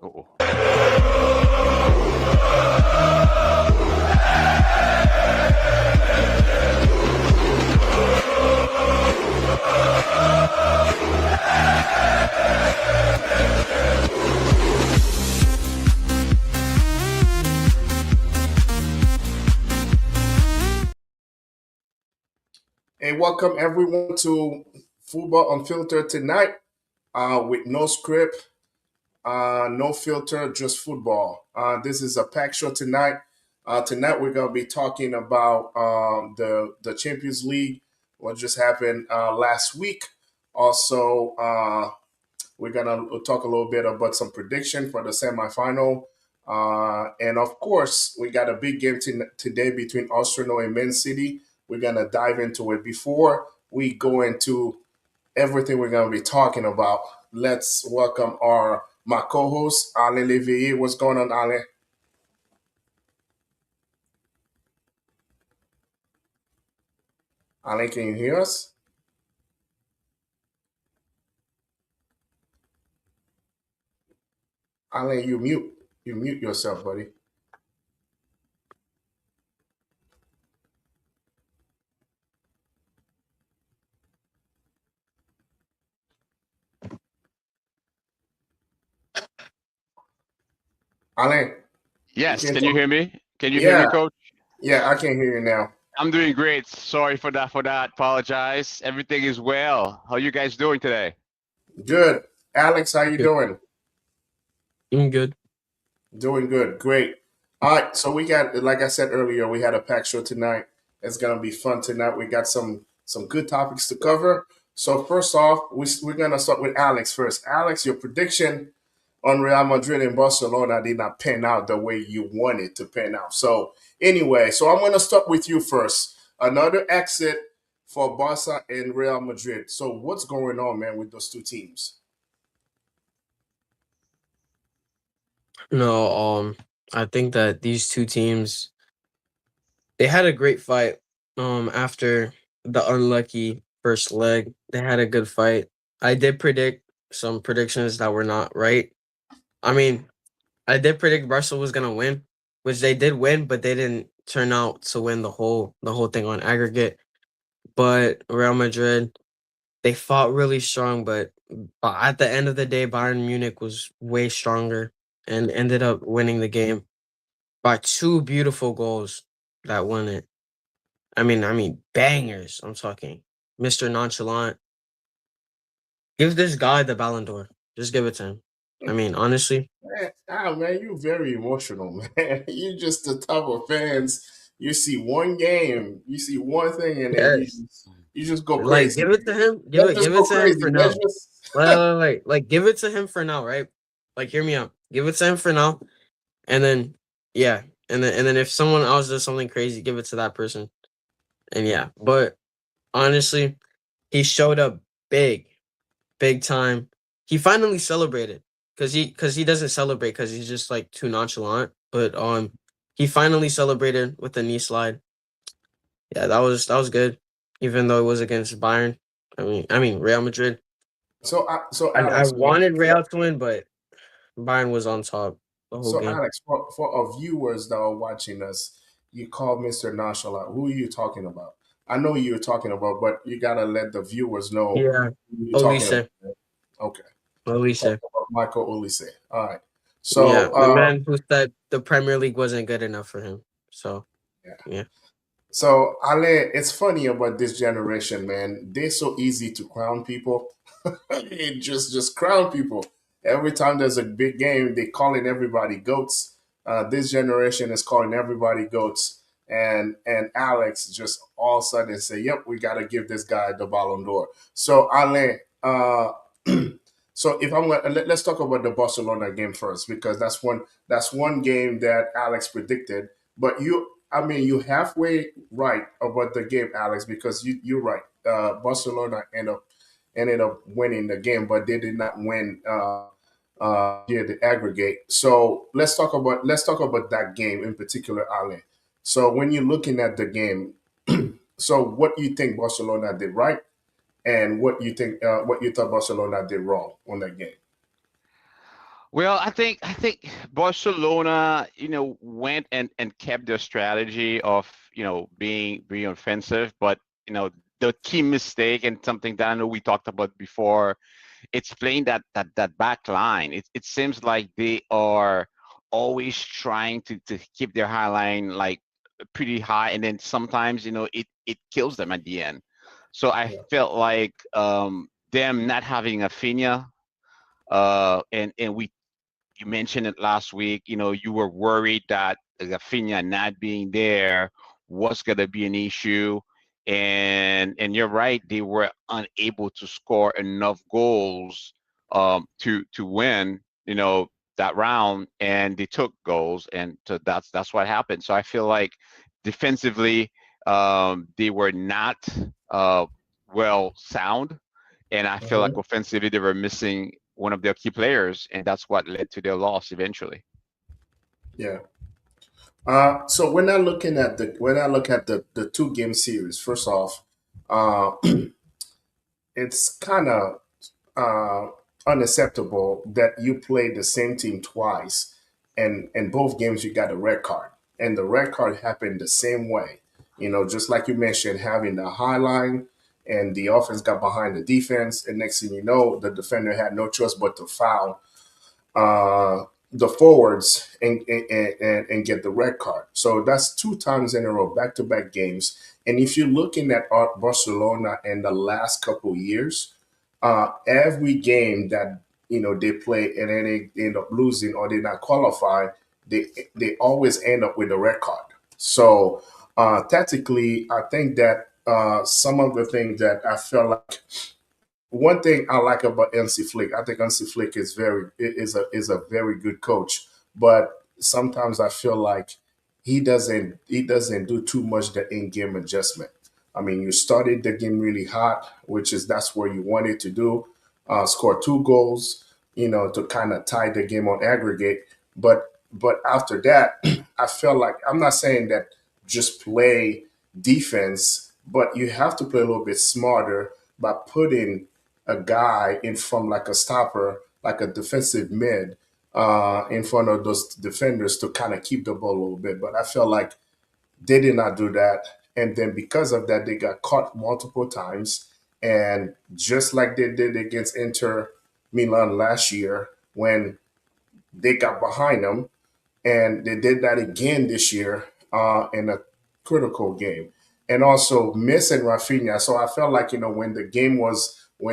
Oh. And welcome everyone to Futbol Unfiltered tonight with no script, no filter, just football. This is a packed show tonight. Tonight we're going to be talking about the Champions League, what just happened last week. Also, we're going to talk a little bit about some prediction for the semifinal. And of course, we got a big game today between Arsenal and Man City. We're going to dive into it. Before we go into everything we're going to be talking about, let's welcome my co-host, Alain Levier. What's going on, Alain? Alain, can you hear us? Alain, you mute. You mute yourself, buddy. Alain, you Yes, can can you talk. hear me? Can you hear me, Yeah, coach? yeah, I can hear you now. I'm doing great. Sorry for that. Apologize. Everything is well. How you guys doing today? Good. Alex, how you Good. doing? I'm good. Doing good. Great. All right. So we got, like I said earlier, we had a packed show tonight. It's gonna be fun tonight. We got some good topics to cover. So first off, we're gonna start with Alex first. Alex, your prediction on Real Madrid and Barcelona did not pan out the way you wanted to pan out. So anyway, so I'm gonna start with you first. Another exit for Barca and Real Madrid. So what's going on, man, with those two teams? No, I think that these two teams they had a great fight. After the unlucky first leg, they had a good fight. I did predict some predictions that were not right. I mean, I did predict Barca was gonna win, which they did win, but they didn't turn out to win the whole thing on aggregate. But Real Madrid, they fought really strong, but at the end of the day, Bayern Munich was way stronger and ended up winning the game by two beautiful goals that won it. I mean bangers. I'm talking. Mr. Nonchalant. Give this guy the Ballon d'Or. Just give it to him. I mean, honestly, Man, you very emotional, man. You just the type of fans. You see one game, you see one thing, and then yes. you just go Like crazy. give it to him. Give Let's it just give it go to him crazy. for Let's now. just Like give it to him for now, right? Like hear me out. Give it to him for now. And then yeah. And then if someone else does something crazy, give it to that person. And yeah. But honestly, he showed up big. Big time. He finally celebrated because he doesn't celebrate because he's just like too nonchalant. But he finally celebrated with the knee slide. Yeah, that was good. Even though it was against Bayern. I mean Real Madrid. so I Alex, wanted Real to win, but Bayern was on top the whole game. for our viewers that are watching us, you call Mr. Nonchalant. Who are you talking about? I know who you're talking about, but you gotta let the viewers know Yeah, who you're talking Olise, about. Okay, you're talking Olise. about Michael Olise. All right. Yeah, So the man who said the Premier League wasn't good enough for him. So yeah. yeah. So Ale, it's funny about this generation, man. They're so easy to crown people. It just crown people. Every time there's a big game, they calling everybody goats. This generation is calling everybody goats. And Alex just all of a sudden say, "Yep, we got to give this guy the Ballon d'Or." So Ale, so if let's talk about the Barcelona game first because that's one game that Alex predicted. But I mean, you halfway right about the game, Alex, because you're right. Barcelona ended up winning the game, but they did not win here the aggregate. So let's talk about that game in particular, Ale. So when you're looking at the game, so what do you think Barcelona did right, and what you thought Barcelona did wrong on that game? Well, I think Barcelona, went and kept their strategy of, being offensive, but the key mistake and something that I know we talked about before, it's playing that back line. It seems like they are always trying to keep their high line like pretty high, and then sometimes it kills them at the end. So I Yeah. felt like them not having a Fina, and we you mentioned it last week. You were worried that Rafinha not being there was going to be an issue, and you're right. They were unable to score enough goals to win. That round, and they took goals, and so that's what happened. So I feel like defensively, they were not uh, well sound, and I feel like Mhm. offensively they were missing one of their key players, and that's what led to their loss eventually. Yeah. So when I look at the two game series, first off, uh, it's kind of uh, unacceptable that you play the same team twice, and in both games you got a red card, and the red card happened the same way. Just like you mentioned, having the high line, and the offense got behind the defense, and next thing you know, the defender had no choice but to foul uh, the forwards and get the red card. So that's two times in a row, back to back games. And if you're looking at Barcelona in the last couple years, every game that they play and then they end up losing or they not qualify, they they always end up with a red card. So tactically, I think that some of the things that I felt like one thing I like about NC Flick, I think NC Flick is a very good coach, but sometimes I feel like he doesn't do too much the in game adjustment. I mean, you started the game really hot, which is that's where you wanted to do, score two goals, to kind of tie the game on aggregate. But after that, I felt like I'm not saying that just play defense, but you have to play a little bit smarter by putting a guy in front like a stopper, like a defensive mid, in front of those defenders to kind of keep the ball a little bit. But I felt like they did not do that. And then because of that, they got caught multiple times. And just like they did against Inter Milan last year, when they got behind them, and they did that again this year in a critical game, and also missing Rafinha. So I felt like when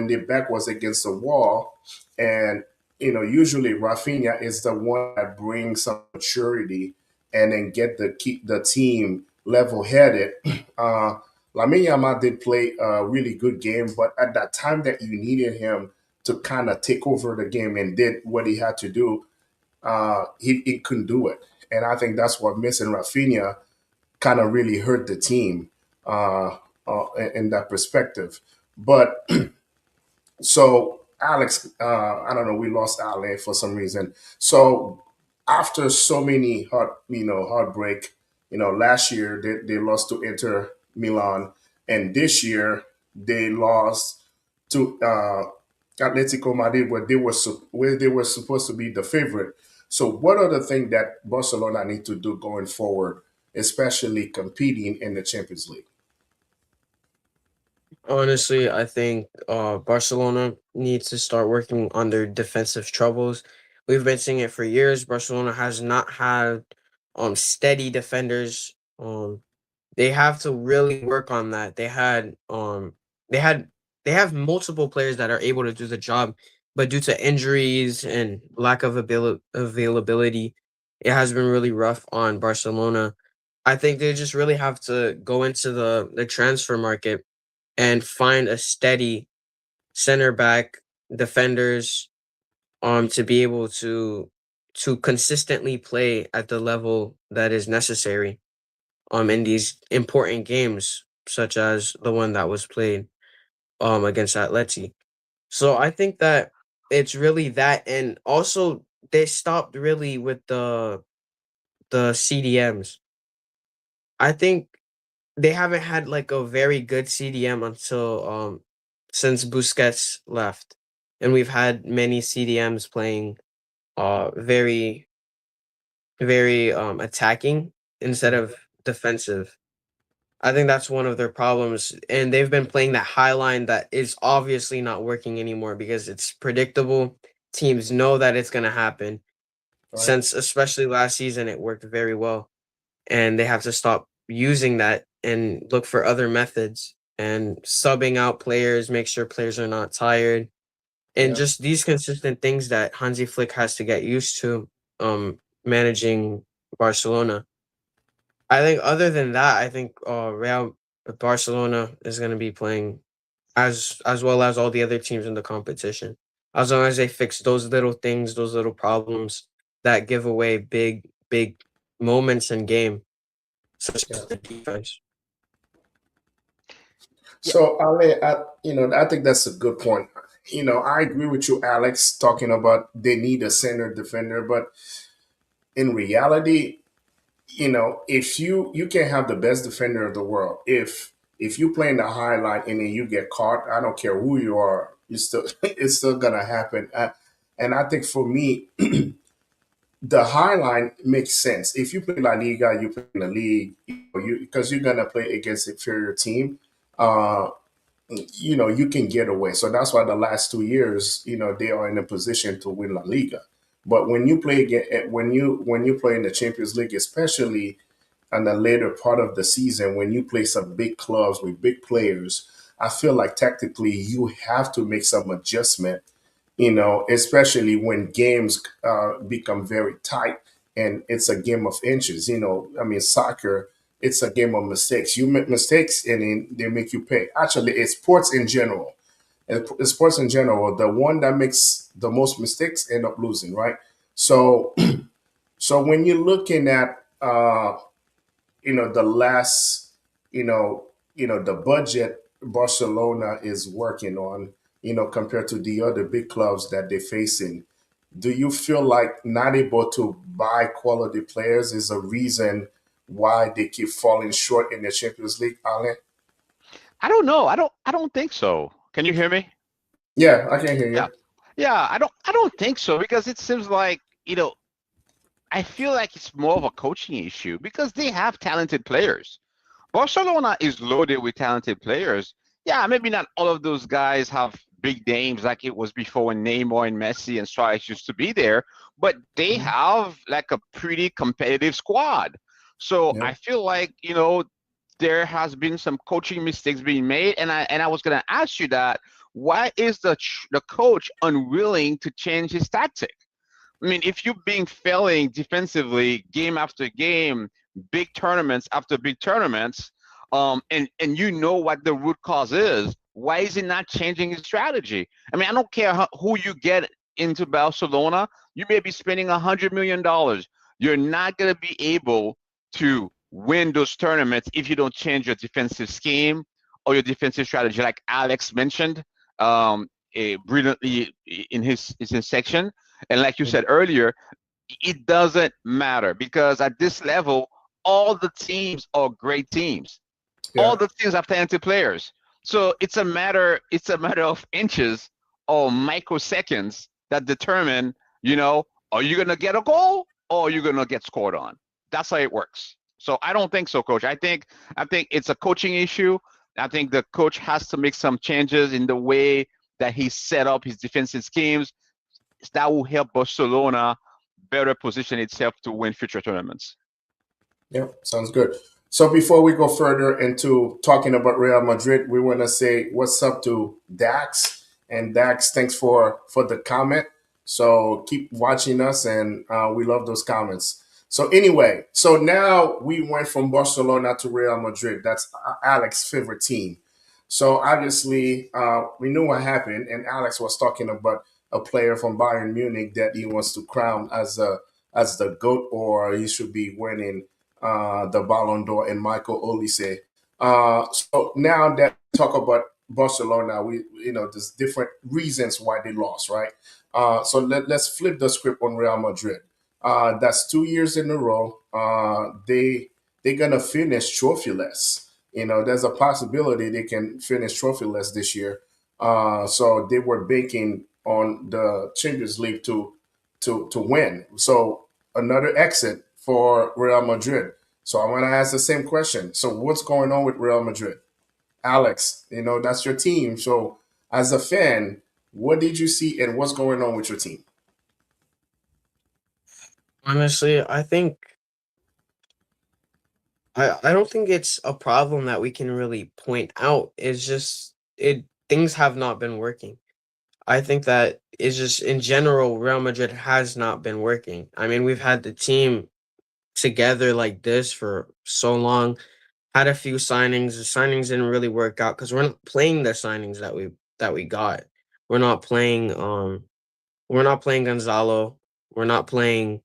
the back was against the wall, and usually Rafinha is the one that brings some maturity and then keep the team level headed. Uh, Lamine Yamal did play a really good game, but at that time that you needed him to kind of take over the game and did what he had to do, he couldn't do it. And I think that's what missing Rafinha kind of really hurt the team in that perspective. But so Alex, I don't know, we lost Ale for some reason. So after so many heartbreak, last year they lost to Inter Milan, and this year they lost to Atletico Madrid, where they were supposed to be the favorite. So, what are the things that Barcelona need to do going forward, especially competing in the Champions League? Honestly, I think Barcelona needs to start working on their defensive troubles. We've been seeing it for years. Barcelona has not had steady defenders. They have to really work on that. They had they have multiple players that are able to do the job, but due to injuries and lack of availability, it has been really rough on Barcelona. I think they just really have to go into the transfer market and find a steady center back defenders to be able to consistently play at the level that is necessary in these important games such as the one that was played against Atleti. So I think that it's really that, and also they stopped really with the CDMs. I think they haven't had like a very good CDM until since Busquets left. And we've had many CDMs playing very, very attacking instead of defensive. I think that's one of their problems, and they've been playing that high line that is obviously not working anymore because it's predictable. Teams know that it's going to happen. Right. Since especially last season, it worked very well, and they have to stop using that and look for other methods and subbing out players, make sure players are not tired, and Yeah. just these consistent things that Hansi Flick has to get used to managing Barcelona. I think other than that, I think Real Barcelona is going to be playing as well as all the other teams in the competition. As long as they fix those little things, those little problems that give away big moments in game, such Yeah. as the defense. Yeah. So, Ale, I think that's a good point. I agree with you, Alex, talking about they need a center defender, but in reality, if you can have the best defender of the world, if you play in the high line and then you get caught, I don't care who you are, you still it's still gonna happen. And I think for me, the high line makes sense. If you play La Liga, you play in the league, because you're gonna play against inferior team. Uh, you can get away. So that's why the last 2 years, they are in a position to win La Liga. But when you play again, when you play in the Champions League, especially in the later part of the season, when you play some big clubs with big players, I feel like tactically you have to make some adjustment, especially when games become very tight and it's a game of inches. I mean, soccer, it's a game of mistakes. You make mistakes and then they make you pay. Actually, it's sports in general. It's sports in general, the one that makes the most mistakes end up losing, right? So, so when you're looking at, the last, the budget Barcelona is working on, compared to the other big clubs that they're facing. Do you feel like not able to buy quality players is a reason why they keep falling short in the Champions League, Ale? I don't know. I don't think so. Can you hear me? Yeah, I can hear Yeah. you. Yeah, I don't think so because it seems like, I feel like it's more of a coaching issue because they have talented players. Barcelona is loaded with talented players. Yeah, maybe not all of those guys have big names like it was before when Neymar and Messi and Suarez used to be there, but they Mhm. have like a pretty competitive squad. So Yeah, I feel like, there has been some coaching mistakes being made, and I was gonna ask you that. Why is the coach unwilling to change his tactic? I mean, if you've been failing defensively game after game, big tournaments after big tournaments, and you know what the root cause is, why is he not changing his strategy? I mean, I don't care who you get into Barcelona. You may be spending $100 million. You're not gonna be able to win those tournaments if you don't change your defensive scheme or your defensive strategy, like Alex mentioned brilliantly in his section. And like you said earlier, it doesn't matter because at this level, all the teams are great teams. yeah, All the teams have talented players. So it's a matter of inches or microseconds that determine, are you gonna get a goal or are you gonna get scored on? That's how it works. So I don't think so, coach. I think it's a coaching issue. I think the coach has to make some changes in the way that he set up his defensive schemes that will help Barcelona better position itself to win future tournaments. yeah. Sounds good. So before we go further into talking about Real Madrid, we want to say what's up to Dax. And Dax, thanks for the comment. So keep watching us, and we love those comments. So anyway, so now we went from Barcelona to Real Madrid. That's Alex's favorite team. So obviously, we knew what happened, and Alex was talking about a player from Bayern Munich that he wants to crown as the goat, or he should be winning the Ballon d'Or, and Michael Olise. So now that we talk about Barcelona, there's different reasons why they lost, right? So let's flip the script on Real Madrid. That's 2 years in a row. They're gonna finish trophyless. There's a possibility they can finish trophyless this year. So they were banking on the Champions League to to win. So another exit for Real Madrid. So I want to ask the same question. So what's going on with Real Madrid? Alex, that's your team. So as a fan, what did you see and what's going on with your team? Honestly, I don't think it's a problem that we can really point out. It's just it things have not been working. I think that it's just in general Real Madrid has not been working. I mean, we've had the team together like this for so long, had a few signings. The signings didn't really work out because we're not playing the signings that we got. We're not playing we're not playing Gonzalo. We're not playing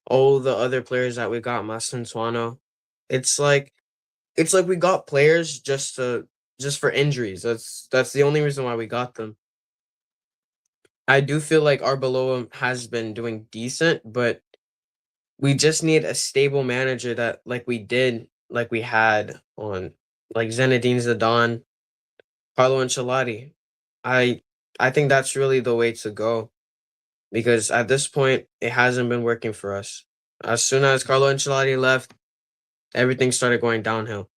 all the other players that we got, Masantuano. It's like it's like we got players just for injuries. That's the only reason why we got them. I do feel like Arbeloa has been doing decent, but we just need a stable manager that like we had on like Zinedine Zidane, Carlo Ancelotti. I I think that's really the way to go because at this point it hasn't been working for us. As soon as Carlo Ancelotti left, everything started going downhill.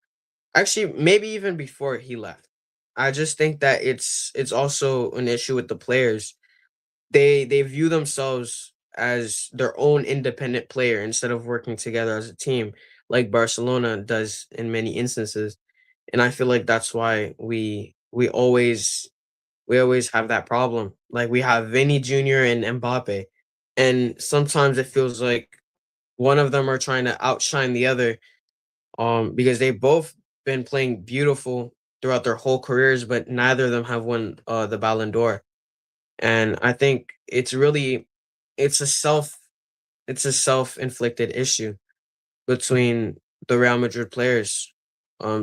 Actually, maybe even before he left. I just think that it's also an issue with the players. They view themselves as their own independent player instead of working together as a team, like Barcelona does in many instances. And I feel like that's why we always have that problem. Like we have Vinny Jr. and Mbappe, and sometimes it feels like one of them are trying to outshine the other because they've both been playing beautiful throughout their whole careers, but neither of them have won the Ballon d'Or. And I think it's a self it's a self-inflicted issue between the Real Madrid players.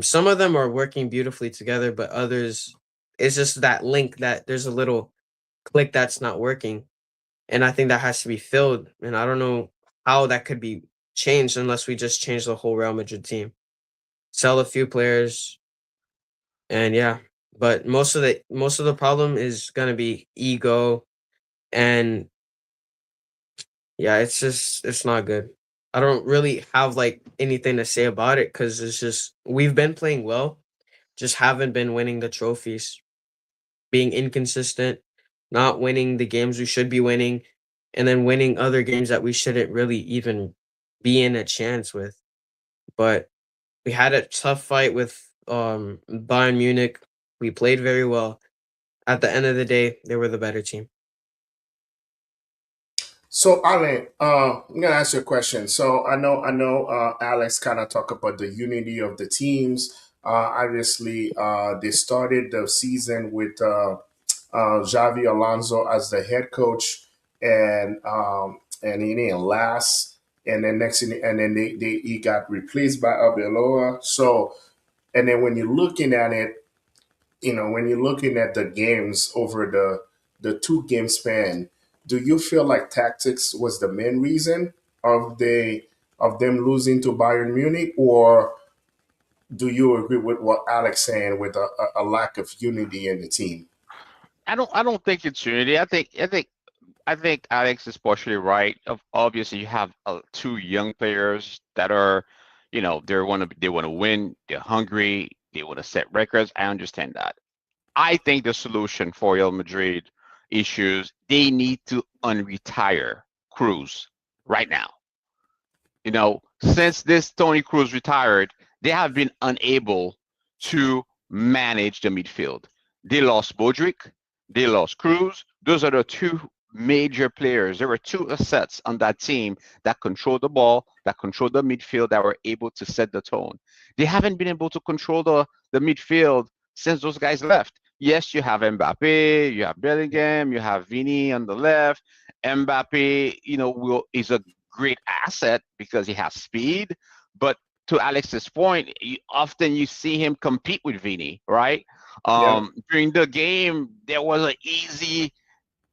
Some of them are working beautifully together, but others it's just that link that there's a little click that's not working, and I think that has to be filled. And I don't know how that could be changed unless we just change the whole Real Madrid team, sell a few players, and yeah. But most of the problem is gonna be ego, and yeah, it's not good. I don't really have like anything to say about it because it's just we've been playing well, just haven't been winning the trophies, being inconsistent, not winning the games we should be winning, and then winning other games that we shouldn't really even be in a chance with. But we had a tough fight with Bayern Munich. We played very well. At the end of the day, they were the better team. So, Alan, I'm gonna ask you a question. So, I know, Alex kind of talk about the unity of the teams. Obviously, they started the season with Xavi Alonso as the head coach, and he didn't last. And then and then he got replaced by Abeloa. So, and then when you're looking at it, when you're looking at the games over the 2 game span, do you feel like tactics was the main reason of them losing to Bayern Munich, or do you agree with what Alex saying with a lack of unity in the team? I don't think it's unity. I think Alex is partially right. Obviously, you have two young players that are, they want to win. They're hungry. They want to set records. I understand that. I think the solution for Real Madrid issues, they need to unretire Cruz right now. Since this Tony Cruz retired, they have been unable to manage the midfield. They lost Bodrick, they lost Cruz. Those are the two major players. There were two assets on that team that control the ball, that control the midfield, that were able to set the tone. They haven't been able to control the midfield since those guys left. Yes, you have Mbappe, you have Bellingham, you have Vini on the left. Mbappe, is a great asset because he has speed. But to Alex's point, often you see him compete with Vini, right? Yeah, During the game, there was an easy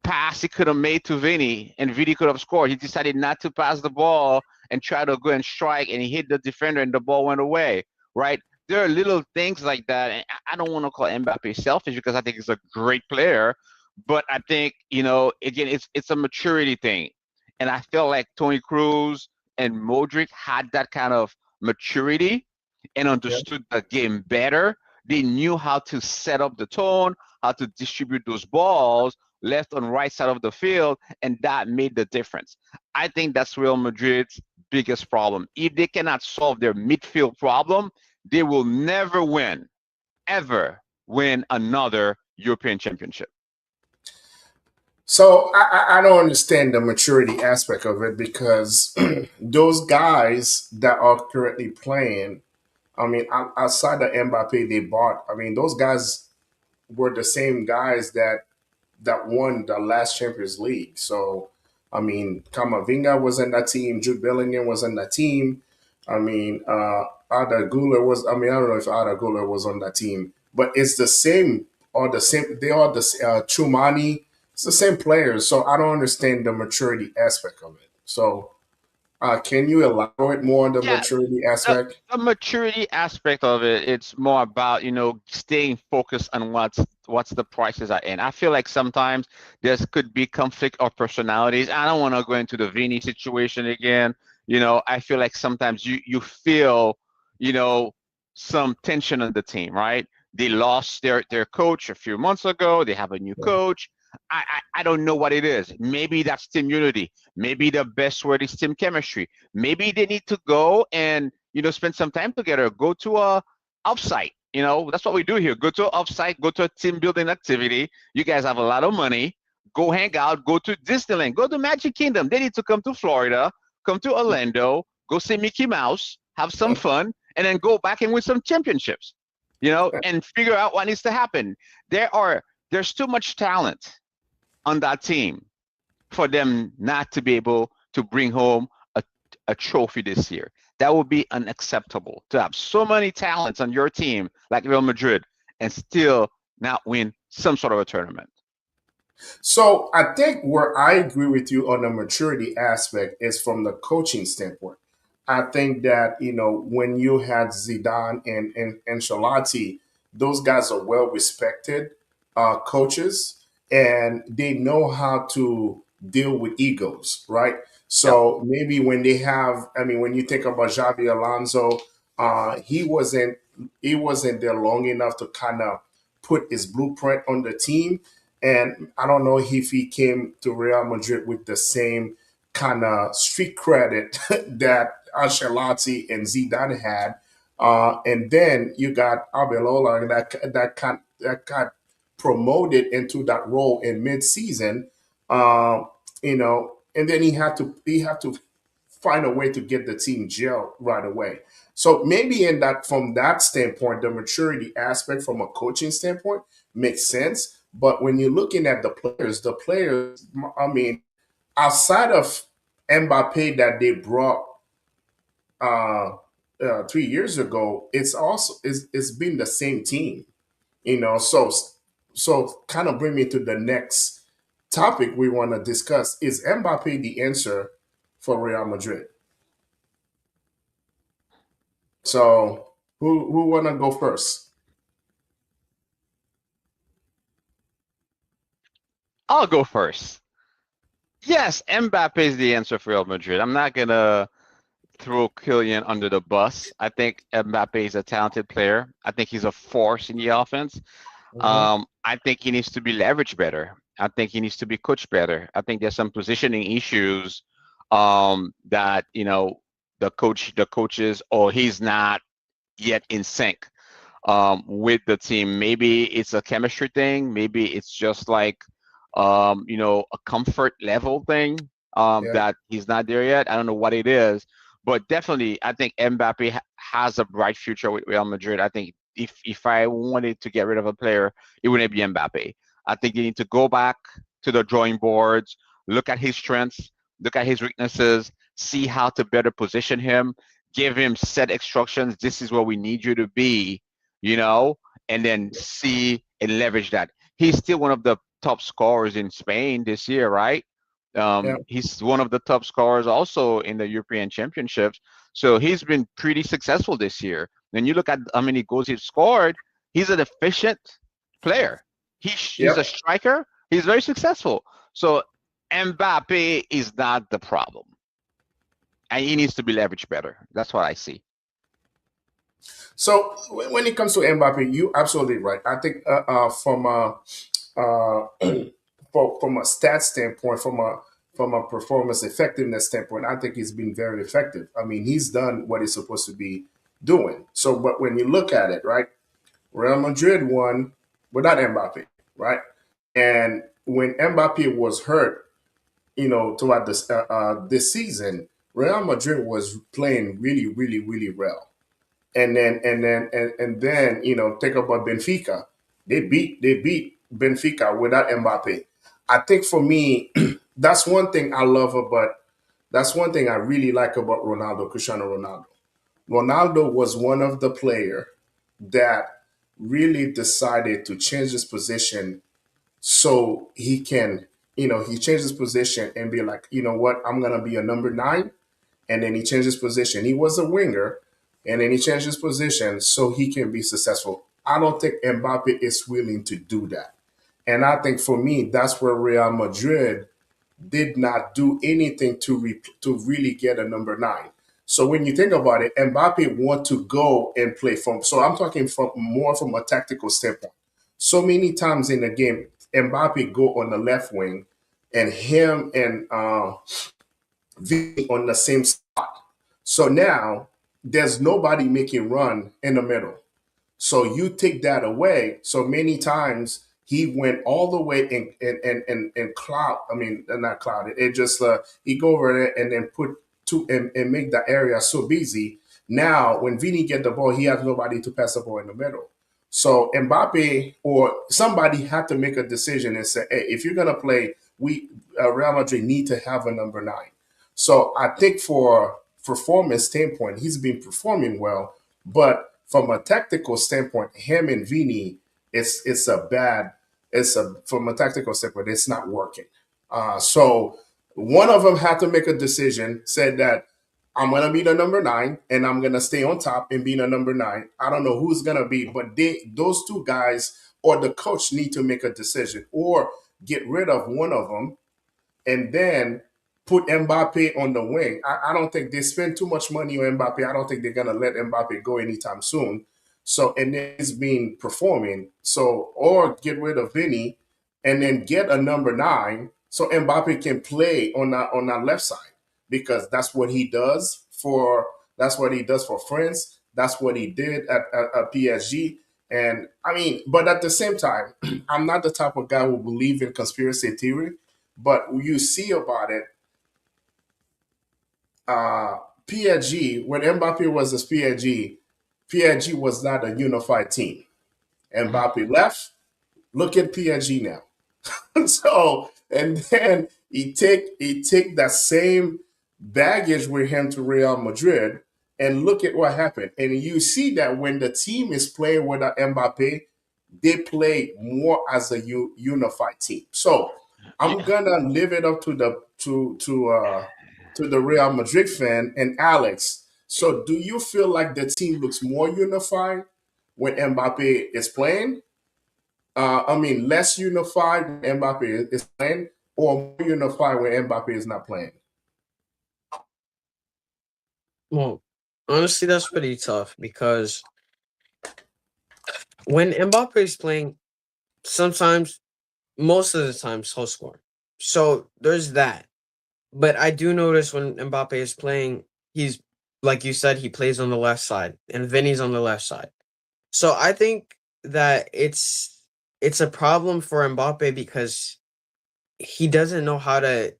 pass he could have made to Vini, and Vini could have scored. He decided not to pass the ball and try to go and strike, and he hit the defender, and the ball went away, right? There are little things like that, and I don't want to call Mbappe selfish because I think he's a great player, but I think again, it's a maturity thing. And I feel like Toni Kroos and Modric had that kind of maturity and Yeah. understood the game better. They knew how to set up the tone, how to distribute those balls left and right side of the field, and that made the difference. I think that's Real Madrid's biggest problem. If they cannot solve their midfield problem, they will never win, ever win another European championship. So I don't understand the maturity aspect of it because those guys that are currently playing, I mean, outside of Mbappe, they bought. I mean, those guys were the same guys that won the last Champions League. So, I mean, Kamavinga was in that team. Jude Bellingham was in that team. I mean, Ada Guler was. I mean, I don't know if Ada Guler was on that team, but it's the same. Or the same. They are the Chumani. It's the same players. So I don't understand the maturity aspect of it. So, can you elaborate more on the Yeah, maturity the, aspect? the maturity aspect of it, it's more about, staying focused on what's the prices are in. I feel like sometimes there could be conflict of personalities. I don't want to go into the Vini situation again. I feel like sometimes you feel, you know, some tension on the team, right? They lost their coach a few months ago. They have a new coach. I don't know what it is. Maybe that's team unity. Maybe the best word is team chemistry. Maybe they need to go and spend some time together. Go to a offsite. That's what we do here. Go to a offsite. Go to a team building activity. You guys have a lot of money. Go hang out. Go to Disneyland. Go to Magic Kingdom. They need to come to Florida. Come to Orlando. Go see Mickey Mouse. Have some fun, and then go back and win some championships. And figure out what needs to happen. There's too much talent on that team for them not to be able to bring home a trophy this year. That would be unacceptable to have so many talents on your team like Real Madrid and still not win some sort of a tournament. So I think where I agree with you on the maturity aspect is from the coaching standpoint. I think that when you had Zidane and Ancelotti, those guys are well respected coaches, and they know how to deal with egos, right? Yep. So maybe when they have, I mean, when you think about Xavi Alonso, he wasn't there long enough to kind of put his blueprint on the team, and I don't know if he came to Real Madrid with the same kind of street credit that Ancelotti and Zidane had. And then you got Arbelola that got promoted into that role in mid-season. And then he had to find a way to get the team gel right away. So maybe in that from that standpoint, the maturity aspect from a coaching standpoint makes sense. But when you're looking at the players, I mean, outside of Mbappe that they brought uh, 3 years ago, it's been the same team. So kind of bring me to the next topic we want to discuss. Is Mbappe the answer for Real Madrid? So who wanna go first? I'll go first. Yes, Mbappe is the answer for Real Madrid. I'm not gonna throw Kylian under the bus. I think Mbappe is a talented player. I think he's a force in the offense. Mhm. I think he needs to be leveraged better. I think he needs to be coached better. I think there's some positioning issues that the coaches, or he's not yet in sync with the team. Maybe it's a chemistry thing. Maybe it's just like a comfort level thing Yeah, that he's not there yet. I don't know what it is, but definitely I think Mbappe has a bright future with Real Madrid. I think if I wanted to get rid of a player, it wouldn't be Mbappe. I think you need to go back to the drawing boards, look at his strengths, look at his weaknesses, see how to better position him, give him set instructions. This is where we need you to be, you know, and then see and leverage that. He's still one of the top scorers in Spain this year, right? yeah, He's one of the top scorers also in the European Championships. So he's been pretty successful this year. When you look at how many goals he's scored, he's an efficient player. He's a yep. striker. He's very successful. So Mbappe is not the problem, and he needs to be leveraged better. That's what I see. So when it comes to Mbappe, you absolutely right. I think from a uh, from a stat standpoint, from a performance effectiveness standpoint, I think he's been very effective. I mean, he's done what he's supposed to be doing. So, but when you look at it, right, Real Madrid won without Mbappe, right, and when Mbappe was hurt, throughout this season, Real Madrid was playing really, really, really well. And then take about Benfica. They beat Benfica without Mbappe. I think for me, that's one thing I love about that's one thing I really like about Ronaldo, Cristiano Ronaldo. Ronaldo was one of the player that really decided to change his position so he changed his position and be like, you know what, I'm gonna be a number nine, and then he changed his position. He was a winger, and then he changed his position so he can be successful. I don't think Mbappe is willing to do that. And I think for me, that's where Real Madrid did not do anything to really get a number nine. So when you think about it, Mbappe want to go and play from. So I'm talking from more from a tactical standpoint. So many times in the game, Mbappe go on the left wing, and him and V on the same spot. So now there's nobody making run in the middle. So you take that away. So many times he went all the way in cloud. I mean, not cloud. It just he go over there and then put two and make the area so busy. Now when Vini get the ball, he has nobody to pass the ball in the middle. So Mbappe or somebody had to make a decision and say, "Hey, if you're gonna play, we Real Madrid need to have a number nine." So I think for performance standpoint, he's been performing well, but from a tactical standpoint, him and Vini, it's a bad. It's a from a tactical standpoint, it's not working. So one of them had to make a decision, said that I'm gonna be the number nine, and I'm gonna stay on top and be the number nine. I don't know who's gonna be, but those two guys or the coach need to make a decision or get rid of one of them and then put Mbappe on the wing. I don't think they spend too much money on Mbappe. I don't think they're gonna let Mbappe go anytime soon. So and then he's been performing. So or get rid of Vinny and then get a number nine so Mbappe can play on that left side because that's what he does for France. That's what he did at PSG. And I mean, but at the same time, I'm not the type of guy who believe in conspiracy theory. But you see about it, PSG, when Mbappe was at PSG was not a unified team. Mbappe left. Look at PSG now. So and then he take that same baggage with him to Real Madrid and look at what happened. And you see that when the team is playing without Mbappe, they play more as a unified team. So I'm Yeah. gonna live it up to the Real Madrid fan and Alex. So do you feel like the team looks more unified when Mbappe is playing? I mean, less unified when Mbappe is playing, or more unified when Mbappe is not playing. Well, honestly, that's pretty tough because when Mbappe is playing, sometimes, most of the time, he'll score. So there's that. But I do notice when Mbappe is playing, he's like you said, he plays on the left side, and Vinny's on the left side. So I think that it's a problem for Mbappe because he doesn't know how to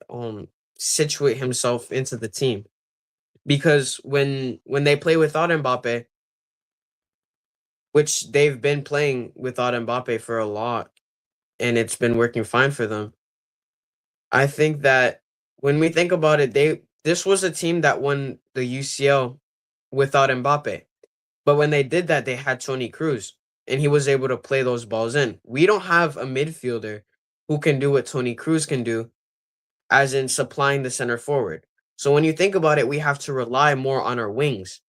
situate himself into the team. Because when they play without Mbappe, which they've been playing without Mbappe for a lot, and it's been working fine for them. I think that when we think about it, they this was a team that won the UCL without Mbappe. But when they did that, they had Tony Cruz, and he was able to play those balls in. We don't have a midfielder who can do what Tony Cruz can do, as in supplying the center forward. So when you think about it, we have to rely more on our wings.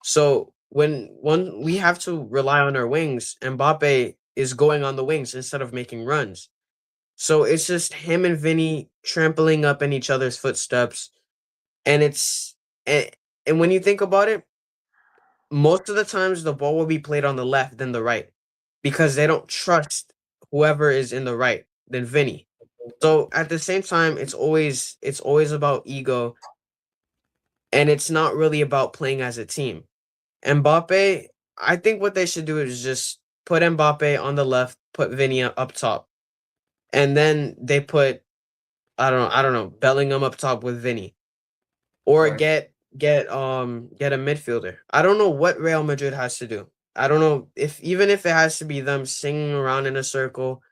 So when we have to rely on our wings, Mbappe is going on the wings instead of making runs. So it's just him and Vinny trampling up in each other's footsteps. And and, and when you think about it, most of the times the ball will be played on the left than the right because they don't trust whoever is in the right than Vinny. So at the same time, it's always about ego, and it's not really about playing as a team. Mbappe, I think what they should do is just put Mbappe on the left, put Vinny up top, and then they put I don't know Bellingham up top with Vinny, or Right. get a midfielder. I don't know what Real Madrid has to do. I don't know if even if it has to be them singing around in a circle,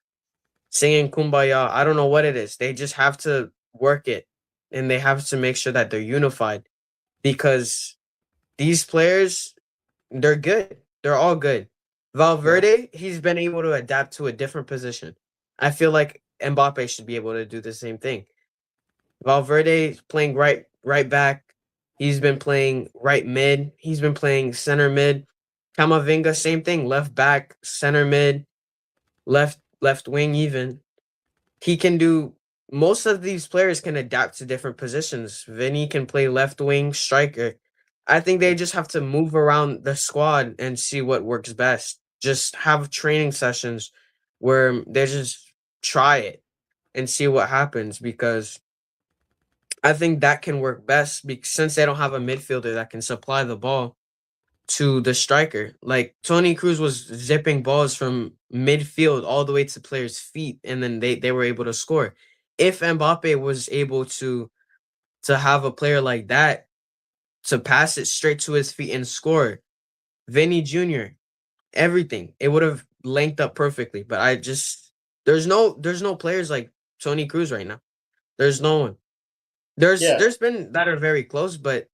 singing kumbaya. I don't know what it is. They just have to work it, and they have to make sure that they're unified because these players, they're good. They're all good. Yeah. Valverde, he's been able to adapt to a different position. I feel like Mbappe should be able to do the same thing. Valverde playing right back. He's been playing right mid. He's been playing center mid. Camavinga, same thing. Left back, center mid, left wing even. He can do most of these players can adapt to different positions. Vinny can play left wing striker. I think they just have to move around the squad and see what works best. Just have training sessions where they just try it and see what happens because I think that can work best because since they don't have a midfielder that can supply the ball to the striker. Like Tony Cruz was zipping balls from midfield all the way to players' feet, and then they were able to score. If Mbappe was able to have a player like that to pass it straight to his feet and score, Vinny Jr., everything, it would have linked up perfectly. But I just there's no players like Tony Cruz right now. There's no one. There's Yeah. there's been that are very close, but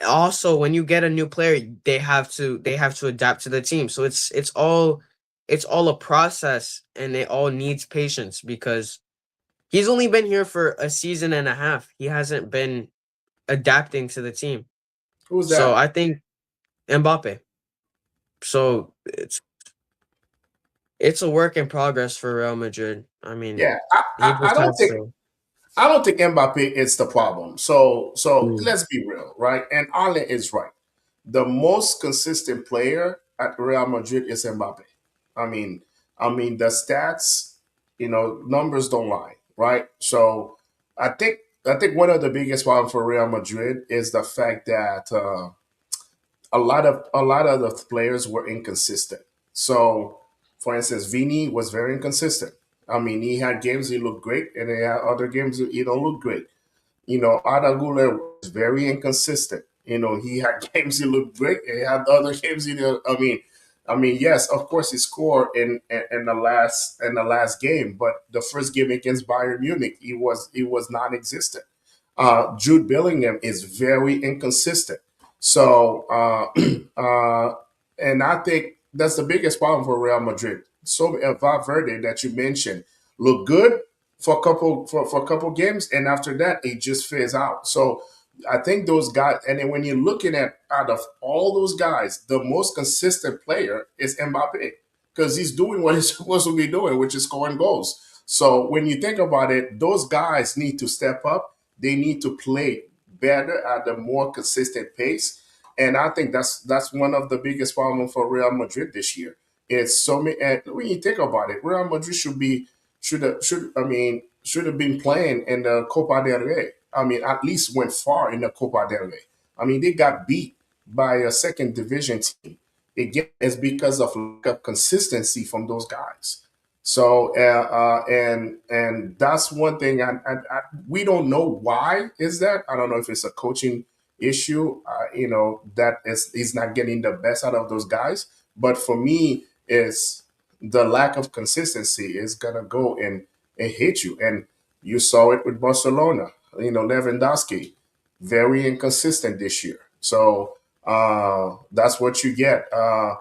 also when you get a new player, they have to adapt to the team. So it's all a process, and it all needs patience because he's only been here for a season and a half. He hasn't been adapting to the team. Who's So that? I think Mbappe. So it's a work in progress for Real Madrid. I mean, Yeah. he I just don't has think to. Mbappe is the problem. So Mm. let's be real, right? And Ale is right. The most consistent player at Real Madrid is Mbappe. I mean, the stats, numbers don't lie, right? So I think one of the biggest problems for Real Madrid is the fact that a lot of the players were inconsistent. So, for instance, Vini was very inconsistent. I mean, he had games he looked great, and he had other games he don't look great. Arda was very inconsistent. He had games he looked great, and he had other games yes, of course he scored in the last game, but the first game against Bayern Munich, he was non-existent. Jude Bellingham is very inconsistent. So, and I think that's the biggest problem for Real Madrid. So, Valverde that you mentioned looked good for a couple games, and after that, it just fades out. So, I think those guys, and then when you're looking at out of all those guys, the most consistent player is Mbappe because he's doing what he's supposed to be doing, which is scoring goals. So when you think about it, those guys need to step up. They need to play better at a more consistent pace. And I think that's one of the biggest problems for Real Madrid this year. It's so many. And when you think about it, Real Madrid should have been playing in the Copa del Rey. I mean, at least went far in the Copa del Rey. I mean, they got beat by a second division team. Again, it's because of lack of consistency from those guys. So and that's one thing. We don't know why is that. I don't know if it's a coaching issue. That is he's not getting the best out of those guys. But for me, is the lack of consistency is gonna go and hit you. And you saw it with Barcelona. Lewandowski, very inconsistent this year. So that's what you get. Uh,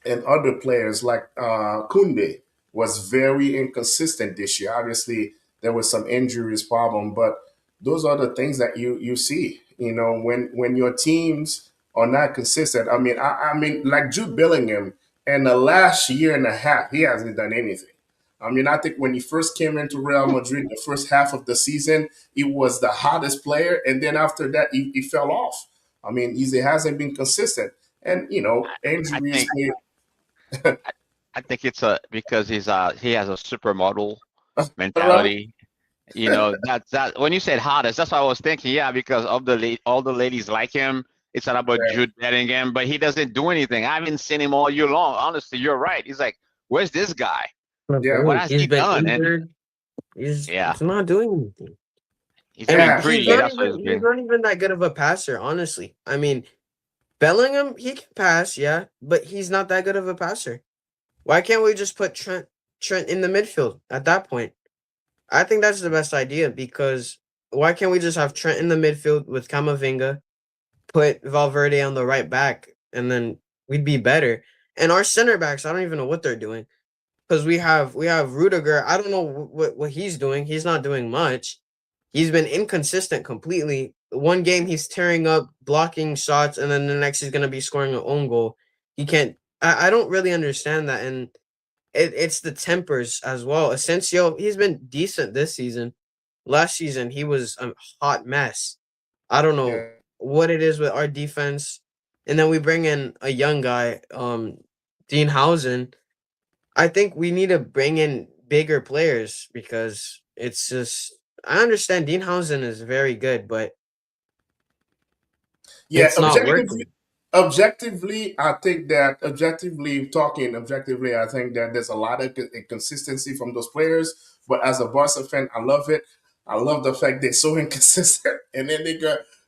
and other players like Kunde was very inconsistent this year. Obviously, there was some injuries problem, but those are the things that you see. When your teams are not consistent. I mean, like Jude Bellingham, in the last year and a half, he hasn't done anything. I mean, I think when he first came into Real Madrid, the first half of the season, he was the hottest player, and then after that, he fell off. I mean, he hasn't been consistent, and I injuries think I think it's because he has a supermodel right? mentality. That when you said hottest, that's what I was thinking. Yeah, because of all the ladies like him. It's not about Yeah, Jude Bellingham, but he doesn't do anything. I haven't seen him all year long. Honestly, you're right. He's like, where's this guy? yeah, What Bro, has he's he been done? And injured. He's yeah, not doing anything. he's been And yeah, he's greedy. yeah, not That's what even it's he's been. not even that good of a passer, honestly. I mean, Bellingham, he can pass, yeah, but he's not that good of a passer. Why can't we just put Trent in the midfield at that point? I think that's the best idea because why can't we just have Trent in the midfield with Camavinga, put Valverde on the right back, and then we'd be better. And our center backs, I don't even know what they're doing because we have Rudiger. I don't know what he's doing. He's not doing much. He's been inconsistent completely. One game he's tearing up, blocking shots, and then the next he's gonna be scoring an own goal. He can't. I don't really understand that, and it's the tempers as well. Asensio, he's been decent this season. Last season, he was a hot mess. I don't know yeah. what it is with our defense. And then we bring in a young guy, Dean Housen. I think we need to bring in bigger players because it's just I understand Dean Housen is very good, but Yeah, it's not working. I think that objectively, I think that there's a lot of inconsistency from those players. But as a Barca fan, I love it. I love the fact they're so inconsistent, and then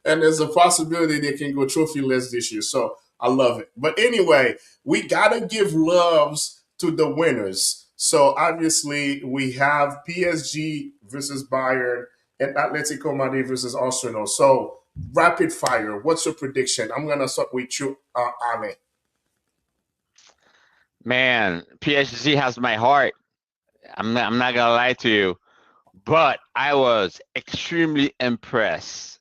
and there's a possibility they can go trophyless this year. So I love it. But anyway, we gotta give loves to the winners. So obviously, we have PSG versus Bayern and Atletico Madrid versus Arsenal. So rapid fire. What's your prediction? I'm gonna start with you, Ale. Man, PSG has my heart. I'm not gonna lie to you, but I was extremely impressed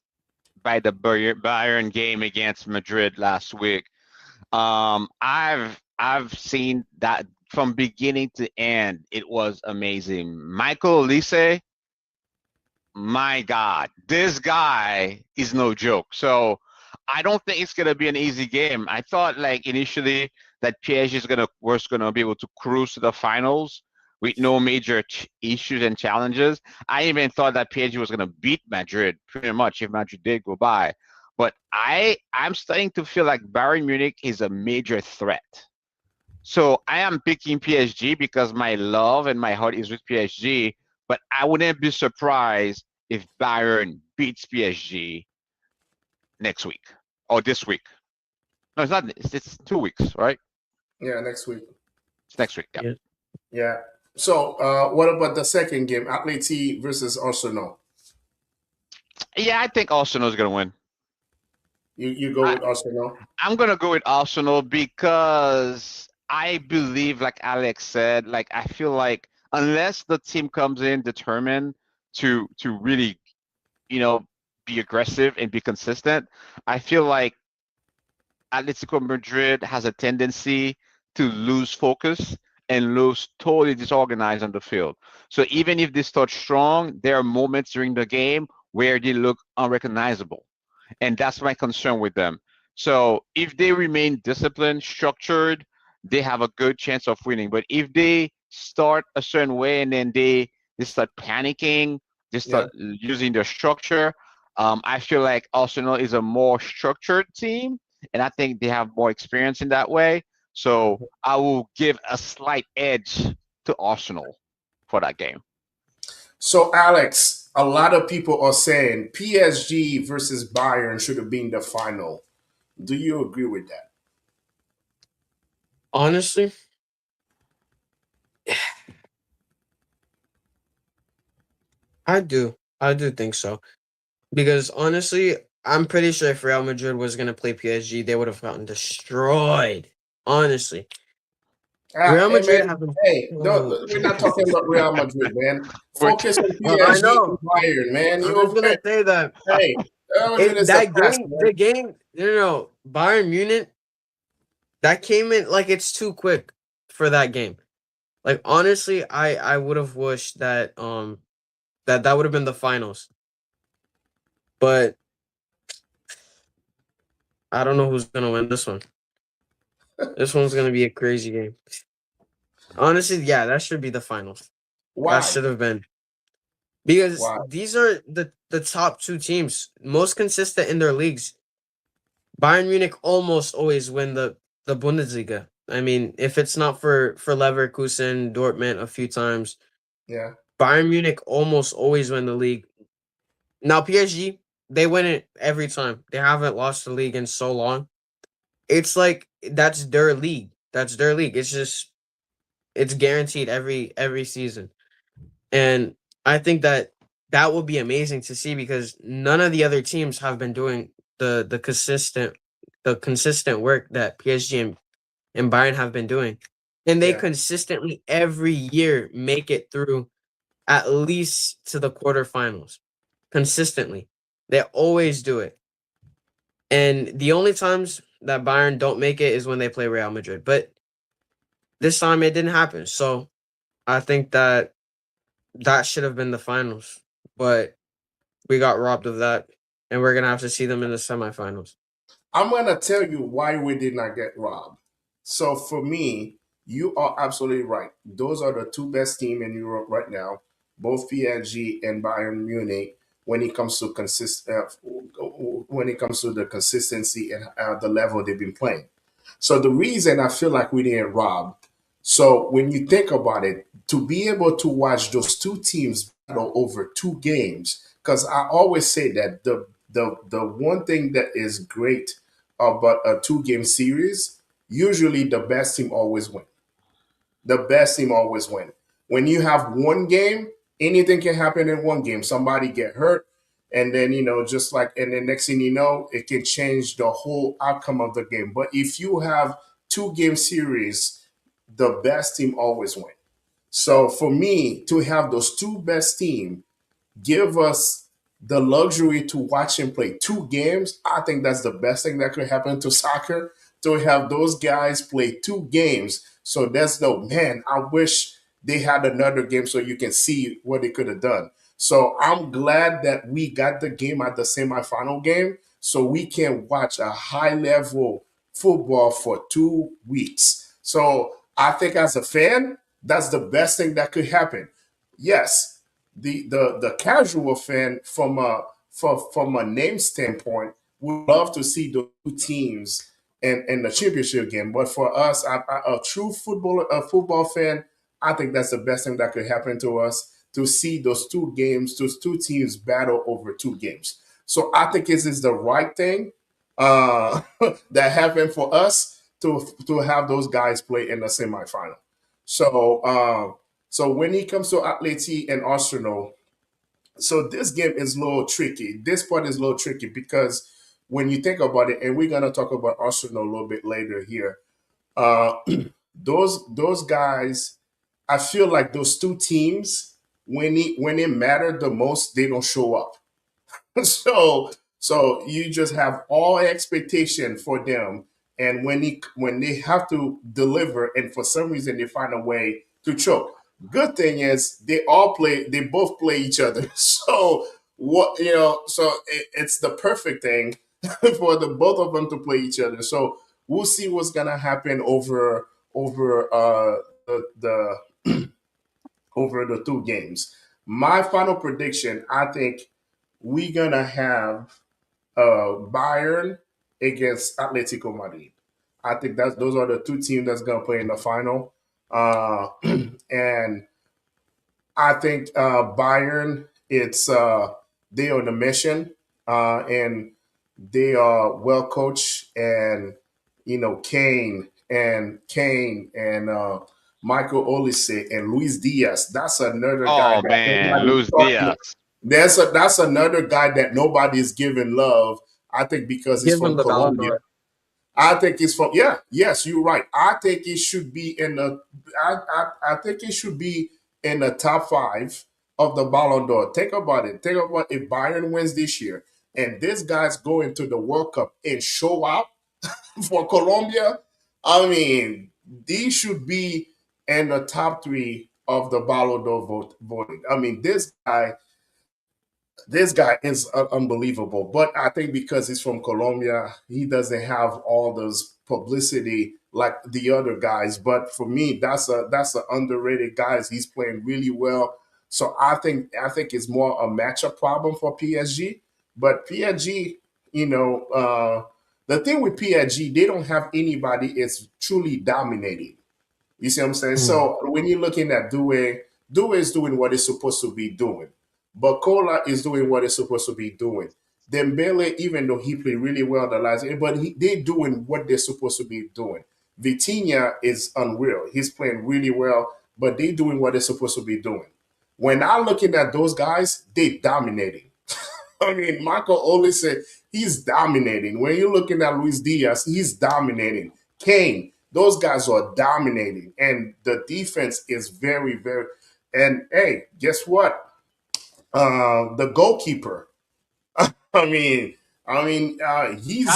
by the Bayern game against Madrid last week. I've seen that from beginning to end. It was amazing. Michael Olise, my God, this guy is no joke. So I don't think it's gonna be an easy game. I thought like initially that PSG was gonna be able to cruise to the finals with no major issues and challenges. I even thought that PSG was gonna beat Madrid pretty much if Madrid did go by. But I'm starting to feel like Bayern Munich is a major threat. So I am picking PSG because my love and my heart is with PSG, but I wouldn't be surprised if Bayern beats PSG next week or this week. No, it's not. It's 2 weeks, right? Yeah, next week. It's next week. Yeah. Yeah. Yeah. So, what about the second game, Atleti versus Arsenal? Yeah, I think Arsenal is gonna win. You go I, with Arsenal. I'm gonna go with Arsenal because I believe, like Alex said, like I feel like unless the team comes in determined to really, you know, be aggressive and be consistent, I feel like Atletico Madrid has a tendency to lose focus and lose totally disorganized on the field. So even if they start strong, there are moments during the game where they look unrecognizable. And that's my concern with them. So if they remain disciplined, structured, they have a good chance of winning. But if they start a certain way and then they start panicking, they Yeah. start using their structure, I feel like Arsenal is a more structured team, and I think they have more experience in that way. So I will give a slight edge to Arsenal for that game. So, Alex, a lot of people are saying PSG versus Bayern should have been the final. Do you agree with that? Honestly, I do. I do think so. Because honestly, I'm pretty sure if Real Madrid was gonna play PSG, they would have gotten destroyed. Honestly. Real Hey, Madrid man. have been Hey, oh. we're not talking about Real Madrid, man. We're Focus on I PSG and know. Bayern, man. I'm just gonna say that Hey, Real Madrid it is the that past, game, man. the game, Bayern Munich, that came in like it's too quick for that game. Like honestly, I would have wished that that would have been the finals. But I don't know who's gonna win this one. This one's gonna be a crazy game. Honestly, yeah, that should be the finals. That Why? should have been because Why? these are the top two teams, most consistent in their leagues. Bayern Munich almost always win the Bundesliga. I mean, if it's not for Leverkusen, Dortmund a few times, Yeah. Bayern Munich almost always win the league. Now PSG, they win it every time. They haven't lost the league in so long. It's like that's their league. That's their league. It's just it's guaranteed every season. And I think that that would be amazing to see because none of the other teams have been doing the consistent work that PSG and Bayern have been doing. And they Yeah. consistently every year make it through at least to the quarterfinals. Consistently. They always do it. And the only times that Bayern don't make it is when they play Real Madrid. But this time it didn't happen. So I think that that should have been the finals. But we got robbed of that. And we're gonna have to see them in the semifinals. I'm gonna tell you why we did not get robbed. So for me, you are absolutely right. Those are the two best team in Europe right now, both PSG and Bayern Munich. When it comes to when it comes to the consistency and the level they've been playing. So the reason I feel like we didn't rob. So when you think about it, to be able to watch those two teams battle over two games, because I always say that the one thing that is great about a two-game series, usually the best team always win. The best team always win. When you have one game, anything can happen in one game. Somebody get hurt, and then just like, and then next thing you know, it can change the whole outcome of the game. But if you have two-game series, the best team always win. So for me to have those two best team give us the luxury to watch him play two games, I think that's the best thing that could happen to soccer, to have those guys play two games. So that's no man. I wish they had another game so you can see what they could have done. So I'm glad that we got the game at the semifinal game so we can watch a high level football for 2 weeks. So I think as a fan, that's the best thing that could happen. Yes, the casual fan from a name standpoint would love to see the two teams in the championship game. But for us, a true football fan, I think that's the best thing that could happen to us to see those two games, those two teams battle over two games. So I think this is the right thing that happened for us to have those guys play in the semifinal. So so when it comes to Atleti and Arsenal, so this game is a little tricky. This part is a little tricky because when you think about it, and we're gonna talk about Arsenal a little bit later here. Uh, those guys, I feel like those two teams, when it mattered the most, they don't show up. So you just have all expectation for them, and when they have to deliver, and for some reason they find a way to choke. Good thing is they both play each other. So what so it's the perfect thing for the both of them to play each other. So we'll see what's gonna happen over the over the two games. My final prediction, I think we're gonna have Bayern against Atletico Madrid. I think those are the two teams that's gonna play in the final. And I think Bayern, it's they on a mission, and they are well coached, and Kane and Michael Olise and Luis Diaz. That's another guy Oh that man, nobody's Luis talking. Diaz. That's another guy that nobody's giving love. I think because he's Give from them the Ballon Colombia. d'Or. I think he's from yes, you're right. I think he should be in the I think he should be in the top five of the Ballon d'Or. Think about it. Think about if Bayern wins this year and this guy's going to the World Cup and show up for Colombia. I mean, these should be and the top three of the Ballon d'Or voting. I mean, this guy is unbelievable. But I think because he's from Colombia, he doesn't have all those publicity like the other guys. But for me, that's a underrated guy. He's playing really well. So I think it's more a matchup problem for PSG. But PSG, the thing with PSG, they don't have anybody is truly dominating. You see what I'm saying? Hmm. So when you're looking at Due is doing what it's supposed to be doing. Bacola is doing what it's supposed to be doing. Dembele, even though he played really well the last game, but they're doing what they're supposed to be doing. Vitinha is unreal. He's playing really well, but they're doing what they're supposed to be doing. When I'm looking at those guys, they dominating. I mean, Michael Olise said he's dominating. When you're looking at Luis Diaz, he's dominating. Kane, those guys are dominating. And the defense is very, very. And hey, guess what? The goalkeeper. He's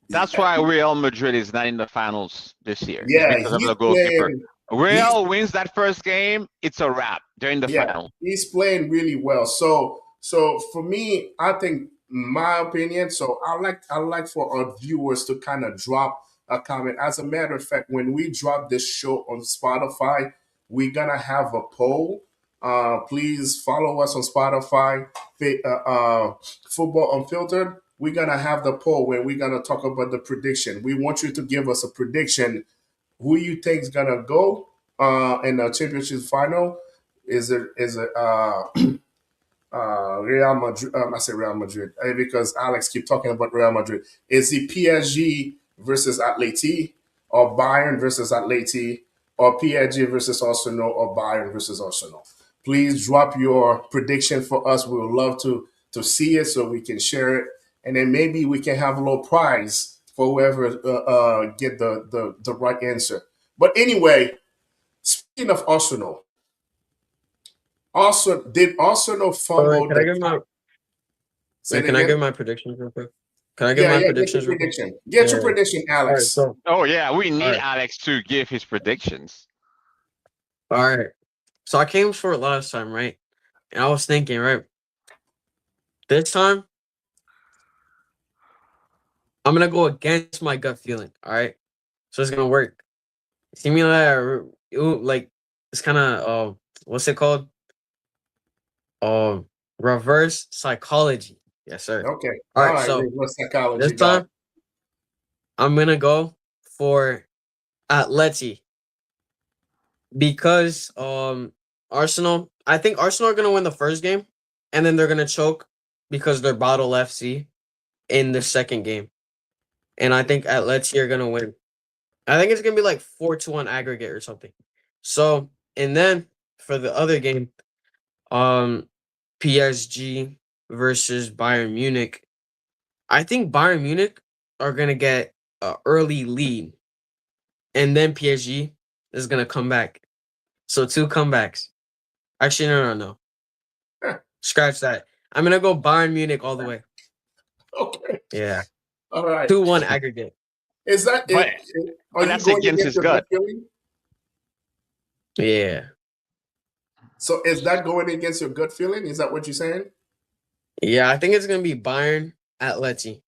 That's why Real Madrid is not in the finals this year. It's yeah, because of he's the goalkeeper. playing. He's Real wins that first game, it's a wrap. They're in the Yeah, final. he's playing really well. So for me, I think my opinion. So I like for our viewers to kind of drop a comment. As a matter of fact, when we drop this show on Spotify, we're gonna have a poll. Please follow us on Spotify, Football Unfiltered. We're gonna have the poll where we're gonna talk about the prediction. We want you to give us a prediction who you think is gonna go in the championship final. Is it Real Madrid? I say Real Madrid because Alex keep talking about Real Madrid. Is it PSG versus Atleti, or Bayern versus Atleti, or PSG versus Arsenal, or Bayern versus Arsenal? Please drop your prediction for us. We would love to see it so we can share it, and then maybe we can have a little prize for whoever get the right answer. But anyway, speaking of Arsenal, Arsenal Oh, wait, fumble can I the give my say wait, it can I give again? my predictions real quick? Can I give Yeah, my yeah, get your predictions real quick? prediction. Get your Yeah. prediction, All right, Alex. so Oh yeah, we all need right, Alex to give his predictions. all right. So I came short last time, right? And I was thinking, right, this time I'm gonna go against my gut feeling. All right, so it's gonna work. See me like it's kind of what's it called? Um, reverse psychology. Yes, sir. Okay. All All right, right, so reverse this psychology guy. time I'm gonna go for Atleti because Arsenal. I think Arsenal are gonna win the first game, and then they're gonna choke because they're Bottle FC in the second game, and I think Atleti are gonna win. I think it's gonna be like 4-1 aggregate or something. So and then for the other game, um, PSG versus Bayern Munich. I think Bayern Munich are gonna get an early lead, and then PSG is gonna come back. So two comebacks. Actually, no, no, no. Scratch that. I'm gonna go Bayern Munich all the way. Okay. Yeah, All right. 2-1 aggregate. Is that But it? Are but you that's going against against his your gut. gut feeling? Yeah, So is that going against your gut feeling? Is that what you're saying? yeah. I think it's gonna be Bayern Atleti.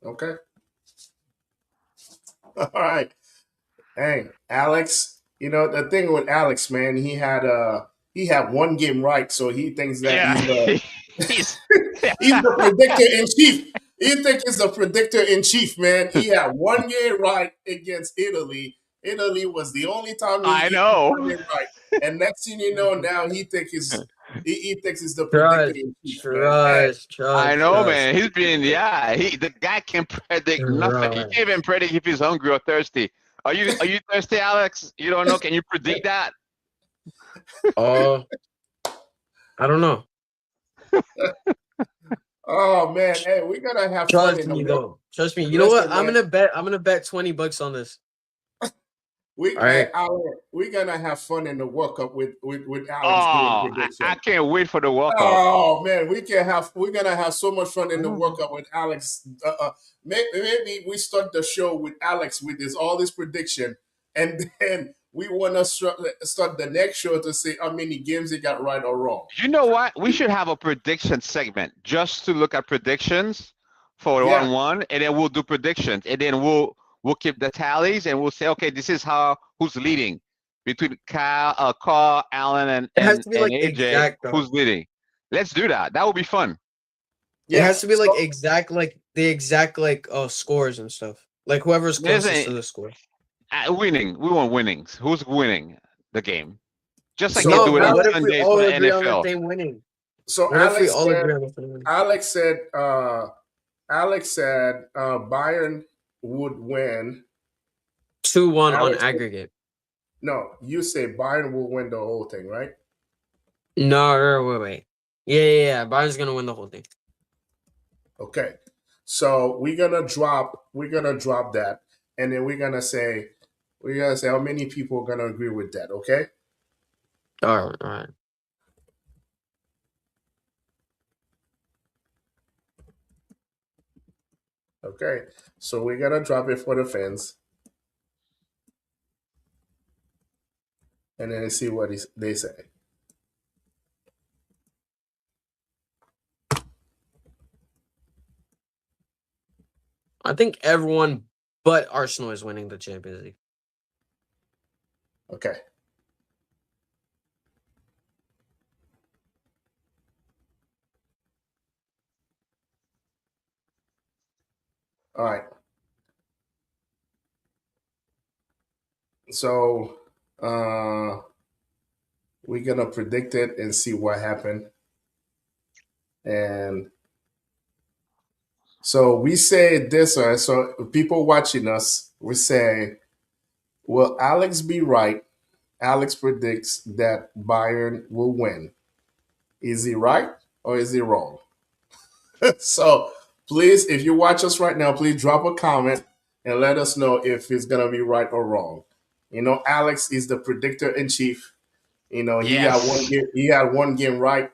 Okay. All right. Hey, Alex. The thing with Alex, man, he had one game right, so he thinks that Yeah, he's the he's he's the predictor in chief. He think he's the predictor in chief, man. He had one game right against Italy. Italy was the only time I he got know. one game right. And next thing you know, now he thinks he's the predictor Trust, in chief, man. Hey, trust, I trust, know, trust, man. He's been, yeah. The guy can predict nothing. He can't even trust. predict if he's hungry or thirsty. Are you thirsty, Alex? You don't know? Can you predict that? Oh, I don't know. oh man, hey, we're gonna have fun Trust in the me world. though. Trust me. You know what? Listen, man. I'm gonna bet $20 on this. We All right. we're gonna have fun in the World Cup with Oh, Alex doing I prediction. can't wait for the World Cup. Oh man, we're gonna have so much fun in the World Cup with Alex. Maybe we start the show with Alex with all this prediction, and then we want to start the next show to say how many games they got right or wrong. You know what? We should have a prediction segment just to look at predictions for Yeah. 1-1, and then we'll do predictions, and then we'll keep the tallies, and we'll say, okay, this is who's leading between Carl, Allen, It has to be and like AJ. exact though. Who's leading? Let's do that. That would be fun. It has to be like So, exact, like the exact like scores and stuff. Like whoever's closest to the score. Winning. We want winnings. Who's winning the game? Just like So they No, do it but on what if we Sundays all for the agree on the NFL. same winning? so What if we all agree on the same winning? Alex said Bayern would win 2-1 on Alex, aggregate. no, you say Bayern will win the whole thing, right? No, wait. Yeah. Bayern's gonna win the whole thing. Okay. So we're gonna drop that, and then we're gonna say how many people are gonna agree with that, okay? All right. Okay. So we're gonna drop it for the fans. And then see what they say. I think everyone but Arsenal is winning the Champions League. Okay. All right. So we're gonna predict it and see what happened. And so we say this, so people watching us, we say, will Alex be right? Alex predicts that Bayern will win. Is he right or is he wrong? So please, if you watch us right now, please drop a comment and let us know if it's gonna be right or wrong. You know, Alex is the predictor in chief. You know, Yes. he had one game right,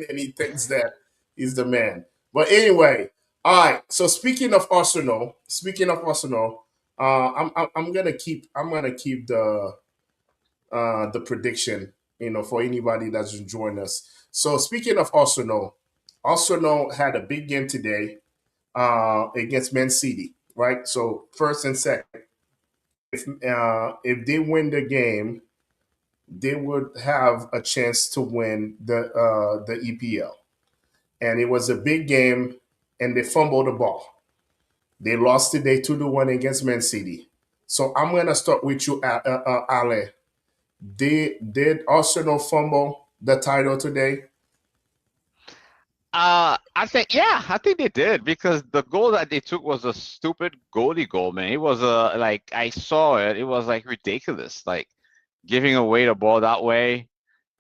and he thinks that he's the man. But anyway, all right. So speaking of Arsenal, I'm gonna keep the prediction. You know, for anybody that's joined us. So speaking of Arsenal had a big game today against Man City, right? So first and second, if they win the game, they would have a chance to win the EPL. And it was a big game, and they fumbled the ball. They lost today 2-1 against Man City. So I'm gonna start with you, Ale. Did Arsenal fumble the title today? I think they did, because the goal that they took was a stupid goalie goal, man. It was like, I saw it. It was like ridiculous. Like, giving away the ball that way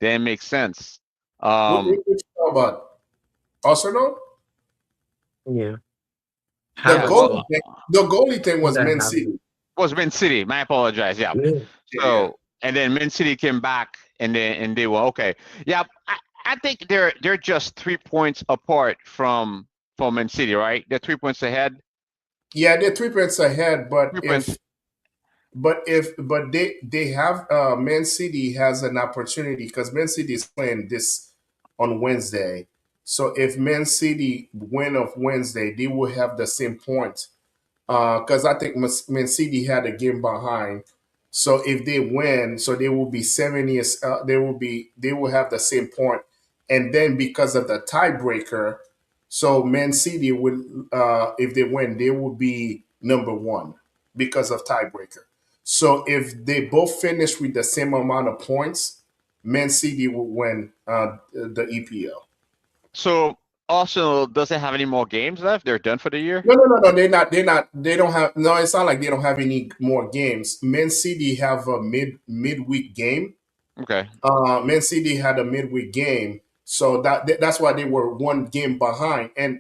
didn't make sense. What you talk about? Arsenal? Yeah. The Yeah, goalie well, thing, the goalie thing was That Man happened. City. was Man City. I apologize. Yeah. Yeah. So, and then Man City came back, and they were okay. Yeah, I think they're just 3 points apart from Man City, right? They're 3 points ahead. Yeah, they're 3 points ahead, 3 points. but they have Man City has an opportunity because Man City is playing this on Wednesday. So if Man City win of Wednesday, they will have the same point. Because I think Man City had a game behind. So if they win, so they will be 70. They will have the same point, and then because of the tiebreaker, so Man City will if they win, they will be number one because of tiebreaker. So if they both finish with the same amount of points, Man City will win the EPL. So Arsenal doesn't have any more games left. They're done for the year. No. They're not. They're not. They don't have. No, it's not like they don't have any more games. Man City have a midweek game. Okay. Man City had a midweek game, so that's why they were one game behind. I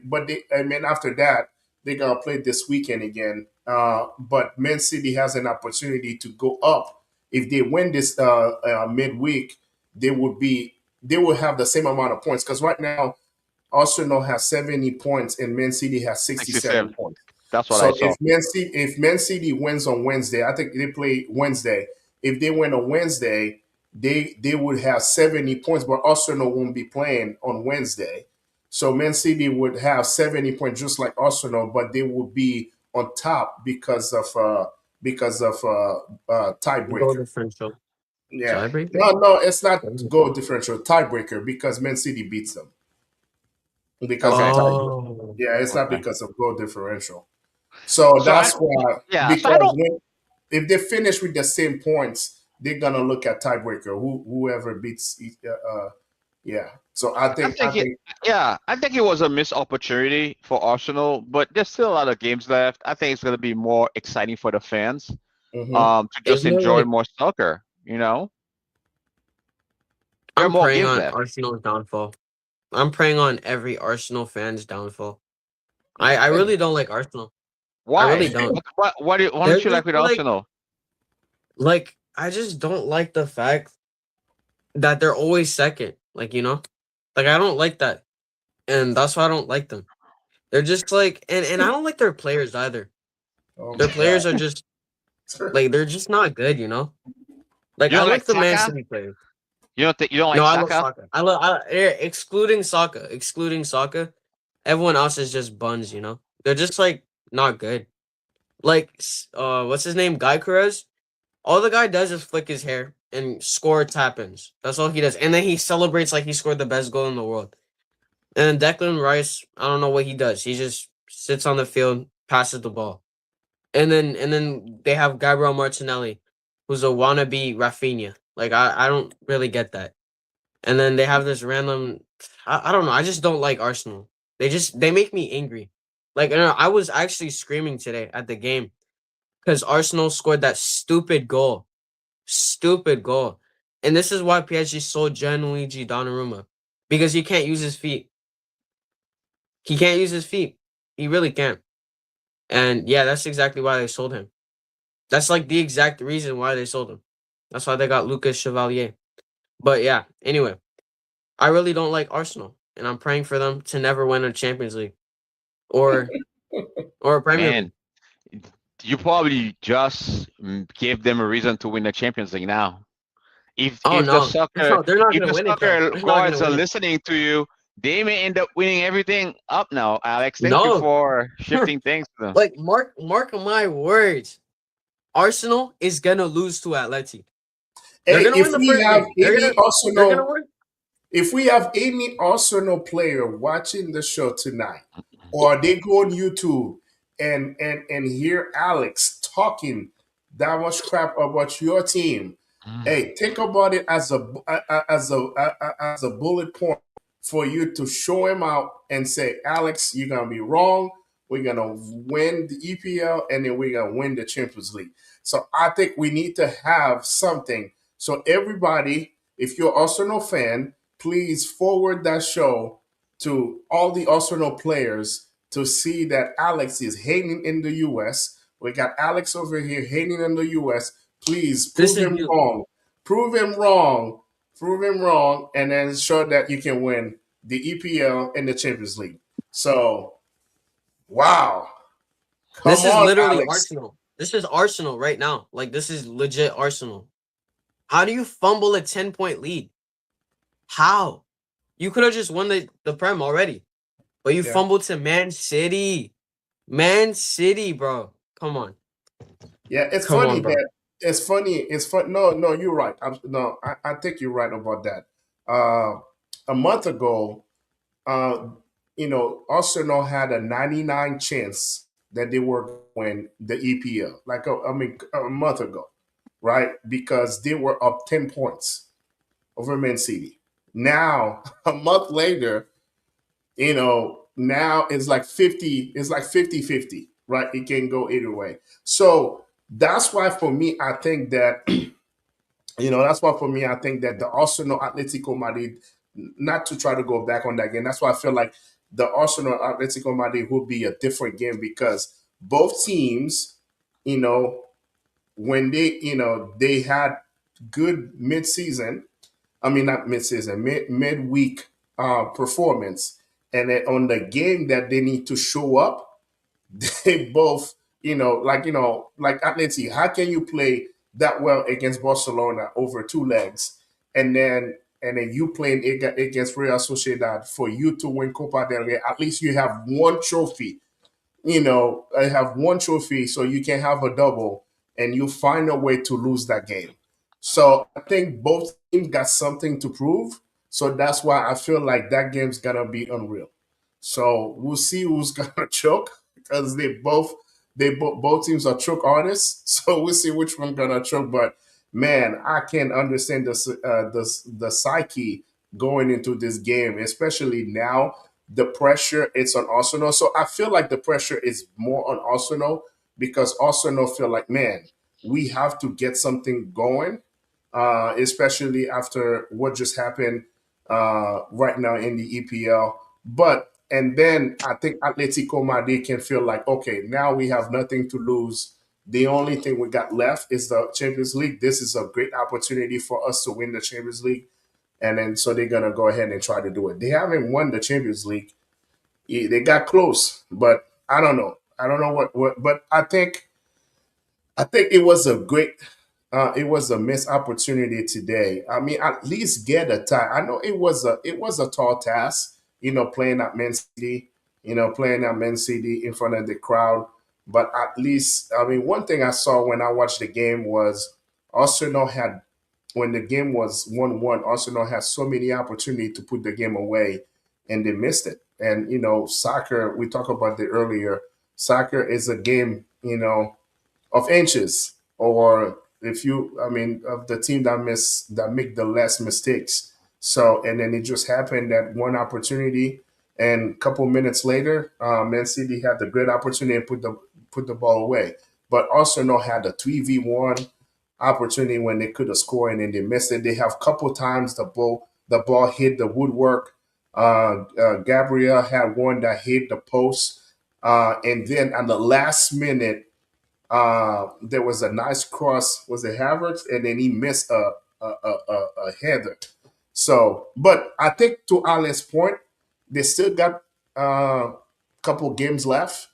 mean, after that, they're gonna play this weekend again. But Man City has an opportunity to go up if they win this midweek. They will have the same amount of points because right now Arsenal has 70 points and Man City has 67 67. points. That's what I So saw. if Man City wins on Wednesday, I think they play Wednesday. if they win on Wednesday, they would have 70 points, but Arsenal won't be playing on Wednesday. So Man City would have 70 points just like Arsenal, but they would be on top because of Goal tiebreaker. differential. Yeah. Tiebreaker? No, it's not goal differential, tiebreaker because Man City beats them because of Okay. tiebreaker. Oh. Yeah, it's not Okay. because of goal differential. So So I that's why, yeah. So I because don't. if they finish with the same points, they're gonna look at tiebreaker. Whoever beats, yeah. So I think it. Yeah, I think it was a missed opportunity for Arsenal, but there's still a lot of games left. I think it's going to be more exciting for the fans. hmm To just Isn't it enjoy like more soccer. There are I'm more praying games on left. Arsenal's downfall. I'm praying on every Arsenal fan's downfall. I really don't like Arsenal. I really Why? don't. Why They're don't you like just with Arsenal? like I just don't like the fact that they're always second. Like I don't like that. And that's why I don't like them. They're just like and I don't like their players either. Oh Their my god. players are just like they're just not good. Like You I don't like like the Man Saka? City players. You don't No, like I love Saka? Soccer. Excluding Soccer, everyone else is just buns. They're just like not good. Like what's his name? Guy Perez. All the guy does is flick his hair and score tap-ins. That's all he does. And then he celebrates like he scored the best goal in the world. And then Declan Rice, I don't know what he does. He just sits on the field, passes the ball. And then they have Gabriel Martinelli, who's a wannabe Rafinha. Like I don't really get that. And then they have this random I don't know. I just don't like Arsenal. They make me angry. Like I was actually screaming today at the game because Arsenal scored that stupid goal. Stupid goal. And this is why PSG sold Gianluigi Donnarumma. Because he can't use his feet. He can't use his feet. He really can't. And yeah, that's exactly why they sold him. That's like the exact reason why they sold him. That's why they got Lucas Chevalier. But yeah, anyway, I really don't like Arsenal. And I'm praying for them to never win a Champions League or a Premier League. Man, you probably just gave them a reason to win the Champions League now. If Oh if the no. soccer No, they're not if gonna the win it though. soccer They're not gonna gods are win it. listening to you, they may end up winning everything up now. Alex, thank you No. for shifting things to them. Like mark my words. Arsenal is gonna lose to Atleti. They're Hey, gonna win the first game. They're gonna win. If we have any Arsenal player watching the show tonight, or they go on YouTube and hear Alex talking that much crap about your team, Mm. hey, think about it as a bullet point for you to show him out and say, Alex, you're gonna be wrong. We're gonna win the EPL and then we're gonna win the Champions League. So I think we need to have something. So everybody, if you're Arsenal fan, please forward that show to all the Arsenal players to see that Alex is hating in the US. We got Alex over here hating in the US. Please This prove is him you. wrong. Prove him wrong. Prove him wrong, and then show that you can win the EPL and the Champions League. So, wow. Come This is on, literally Alex. Arsenal. This is Arsenal right now. Like this is legit Arsenal. How do you fumble a 10-point lead? How? You could have just won the Prem already. But you Yeah. fumbled to Man City. Man City, bro. Come on. Yeah, it's Come funny on, bro. that it's funny. It's fun. No, no, you're right. No, I think you're right about that. A month ago, uh, Arsenal had a 99 chance that they were going to win the EPL. Like I mean, a month ago, right? Because they were up 10 points over Man City. Now, a month later, now it's like 50, it's like 50-50, right? It can go either way. So that's why for me, I think that, that's why for me, I think that the Arsenal Atletico Madrid, not to try to go back on that game, that's why I feel like the Arsenal Atletico Madrid would be a different game because both teams, you know, when they had good mid-season, I mean, not mid-season, midweek performance. And then on the game that they need to show up, they both, like Atleti, how can you play that well against Barcelona over 2 legs, and then you playing against Real Sociedad for you to win Copa del Rey, at least you have one trophy. I have one trophy, so you can have a double, and you find a way to lose that game. So I think both teams got something to prove. So that's why I feel like that game's gonna be unreal. So we'll see who's gonna choke because both teams are choke artists. So we'll see which one gonna choke. But man, I can understand the psyche going into this game, especially now the pressure it's on Arsenal. So I feel like the pressure is more on Arsenal because Arsenal feel like, man, we have to get something going, especially after what just happened right now in the EPL. But and then I think Atletico Madrid can feel like, okay, now we have nothing to lose. The only thing we got left is the Champions League. This is a great opportunity for us to win the Champions League. And then so they're gonna go ahead and try to do it. They haven't won the Champions League. They got close, but I don't know. I don't know what but I think it was a great it was a missed opportunity today. I mean, at least get a tie. I know it was a tall task, playing at Man City, playing at Man City in front of the crowd. But at least, I mean, one thing I saw when I watched the game was Arsenal had when the game was 1-1, Arsenal had so many opportunities to put the game away and they missed it. And soccer, we talked about it earlier. Soccer is a game, of inches, or if you, I mean, of the team that make the less mistakes. So, and then it just happened that one opportunity, and a couple minutes later, Man City had the great opportunity and put the ball away. But Arsenal had a 3v1 opportunity when they could have scored and then they missed it. They have a couple times the ball hit the woodwork. Gabriel had one that hit the post, and then at the last minute, there was a nice cross. Was it Havertz? And then he missed a header. So, but I think to Ali's point, they still got a couple games left.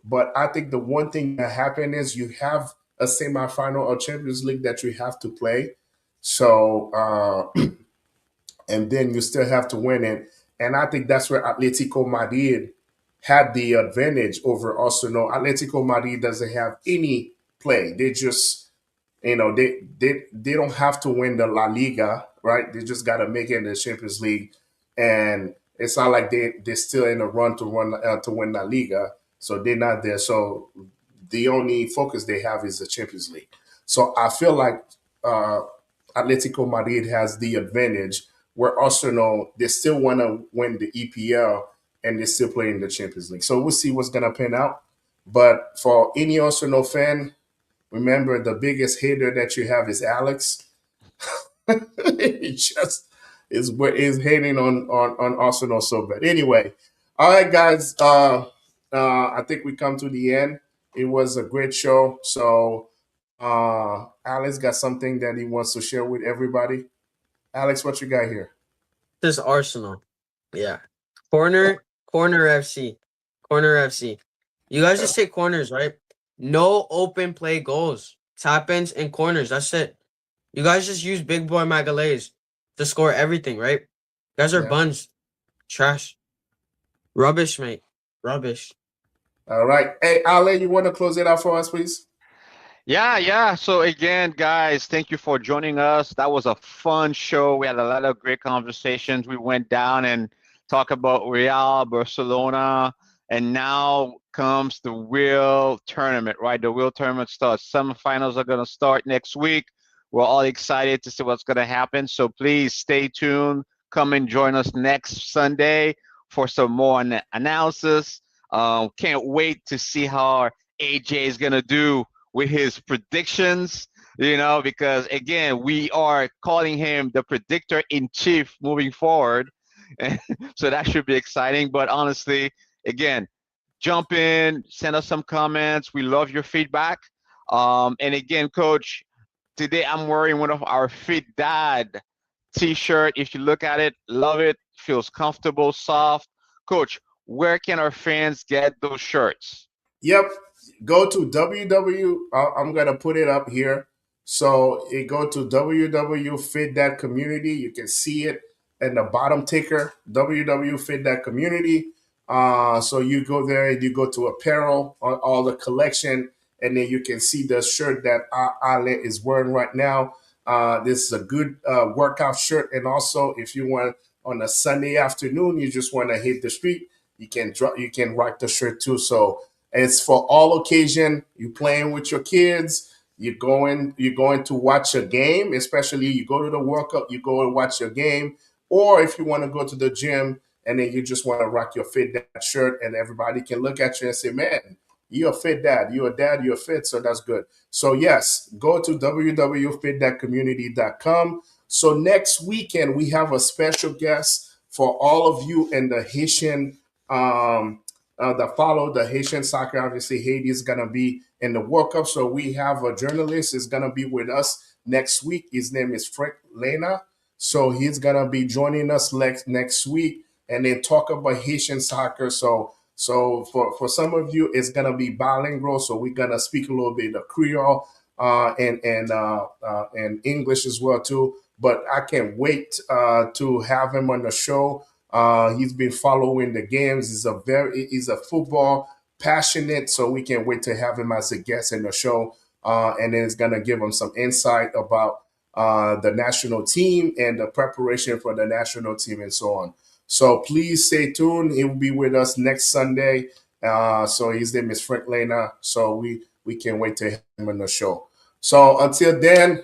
But I think the one thing that happened is you have a semifinal of Champions League that you have to play. So, and then you still have to win it. And I think that's where Atletico Madrid had the advantage over Arsenal. Atletico Madrid doesn't have any play. They just, they don't have to win the La Liga, right? They just got to make it in the Champions League, and it's not like they're still in a run to win La Liga, so they're not there. So the only focus they have is the Champions League. So I feel like uh, Atletico Madrid has the advantage where Arsenal, they still want to win the EPL and they're still playing the Champions League. So we'll see what's going to pan out. But for any Arsenal fan, remember the biggest hater that you have is Alex. He just is hating on Arsenal so bad. Anyway, all right, guys. I think we come to the end. It was a great show. So Alex got something that he wants to share with everybody. Alex, what you got here? This is Arsenal. Yeah. Corner FC. Corner FC. You guys just take corners, right? No open play goals. Tap ins and corners. That's it. You guys just use big boy Magalhaes to score everything, right? You guys are Yeah. buns. Trash. Rubbish, mate. Rubbish. All right. Hey, Ale, you want to close it out for us, please? Yeah. So again, guys, thank you for joining us. That was a fun show. We had a lot of great conversations. We went down and talked about Real, Barcelona, and now comes the real tournament, right? The real tournament starts. Semifinals are going to start next week. We're all excited to see what's going to happen. So please stay tuned. Come and join us next Sunday for some more analysis. Can't wait to see how AJ is going to do with his predictions, because again, we are calling him the predictor in chief moving forward. So that should be exciting. But honestly, again, jump in, send us some comments. We love your feedback. And again, Coach, today I'm wearing one of our Fit Dad t-shirt. If you look at it, love it. Feels comfortable, soft. Coach, where can our fans get those shirts? Yep. Go to I'm gonna put it up here. So you go to www.fit.community. You can see it in the bottom ticker, www.fit.community. So you go there and you go to apparel on all the collection, and then you can see the shirt that Ale is wearing right now. This is a good workout shirt, and also if you want on a Sunday afternoon, you just want to hit the street, you can rock the shirt too. So it's for all occasion. You playing with your kids, you're going to watch a game, especially you go to the World Cup, you go and watch your game, or if you want to go to the gym and then you just want to rock your Fit Dad shirt, and everybody can look at you and say, "Man, you're a fit dad. You're a dad. You're fit." So that's good. So yes, go to www.fitdadcommunity.com. So next weekend we have a special guest for all of you in the Haitian that follow the Haitian soccer. Obviously, Haiti is gonna be in the World Cup, so we have a journalist is gonna be with us next week. His name is Frank Lena. So he's gonna be joining us next week and then talk about Haitian soccer. So for some of you, it's gonna be bilingual. So we're gonna speak a little bit of Creole and English as well too. But I can't wait to have him on the show. He's been following the games. He's a football passionate. So we can't wait to have him as a guest in the show. And then it's gonna give him some insight about the national team and the preparation for the national team and so on. So please stay tuned. He will be with us next Sunday. So his name is Frank Lena. So we can't wait to have him on the show. So until then,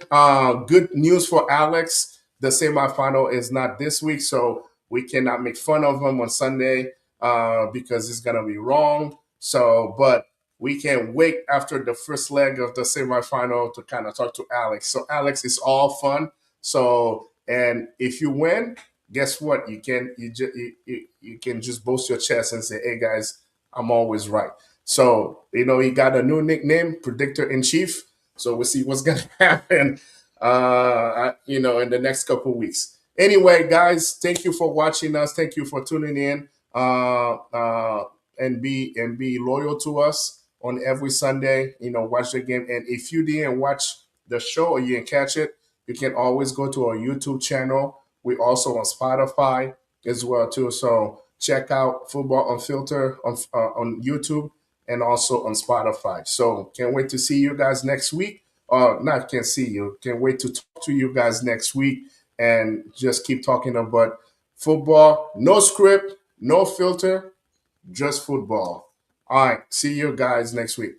good news for Alex. The semifinal is not this week, so we cannot make fun of him on Sunday because it's gonna be wrong. So, but we can't wait after the first leg of the semifinal to kind of talk to Alex. So Alex, it's all fun. So, and if you win, guess what? You can just boast your chest and say, "Hey guys, I'm always right." So he got a new nickname, Predictor in Chief. So we'll see what's gonna happen, in the next couple of weeks. Anyway, guys, thank you for watching us. Thank you for tuning in, and be loyal to us on every Sunday. Watch the game, and if you didn't watch the show or you didn't catch it, you can always go to our YouTube channel. We're also on Spotify as well too. So check out Futbol Unfiltered on YouTube and also on Spotify. So can't wait to see you guys next week. Not can't see you. Can't wait to talk to you guys next week and just keep talking about football. No script, no filter, just football. All right. See you guys next week.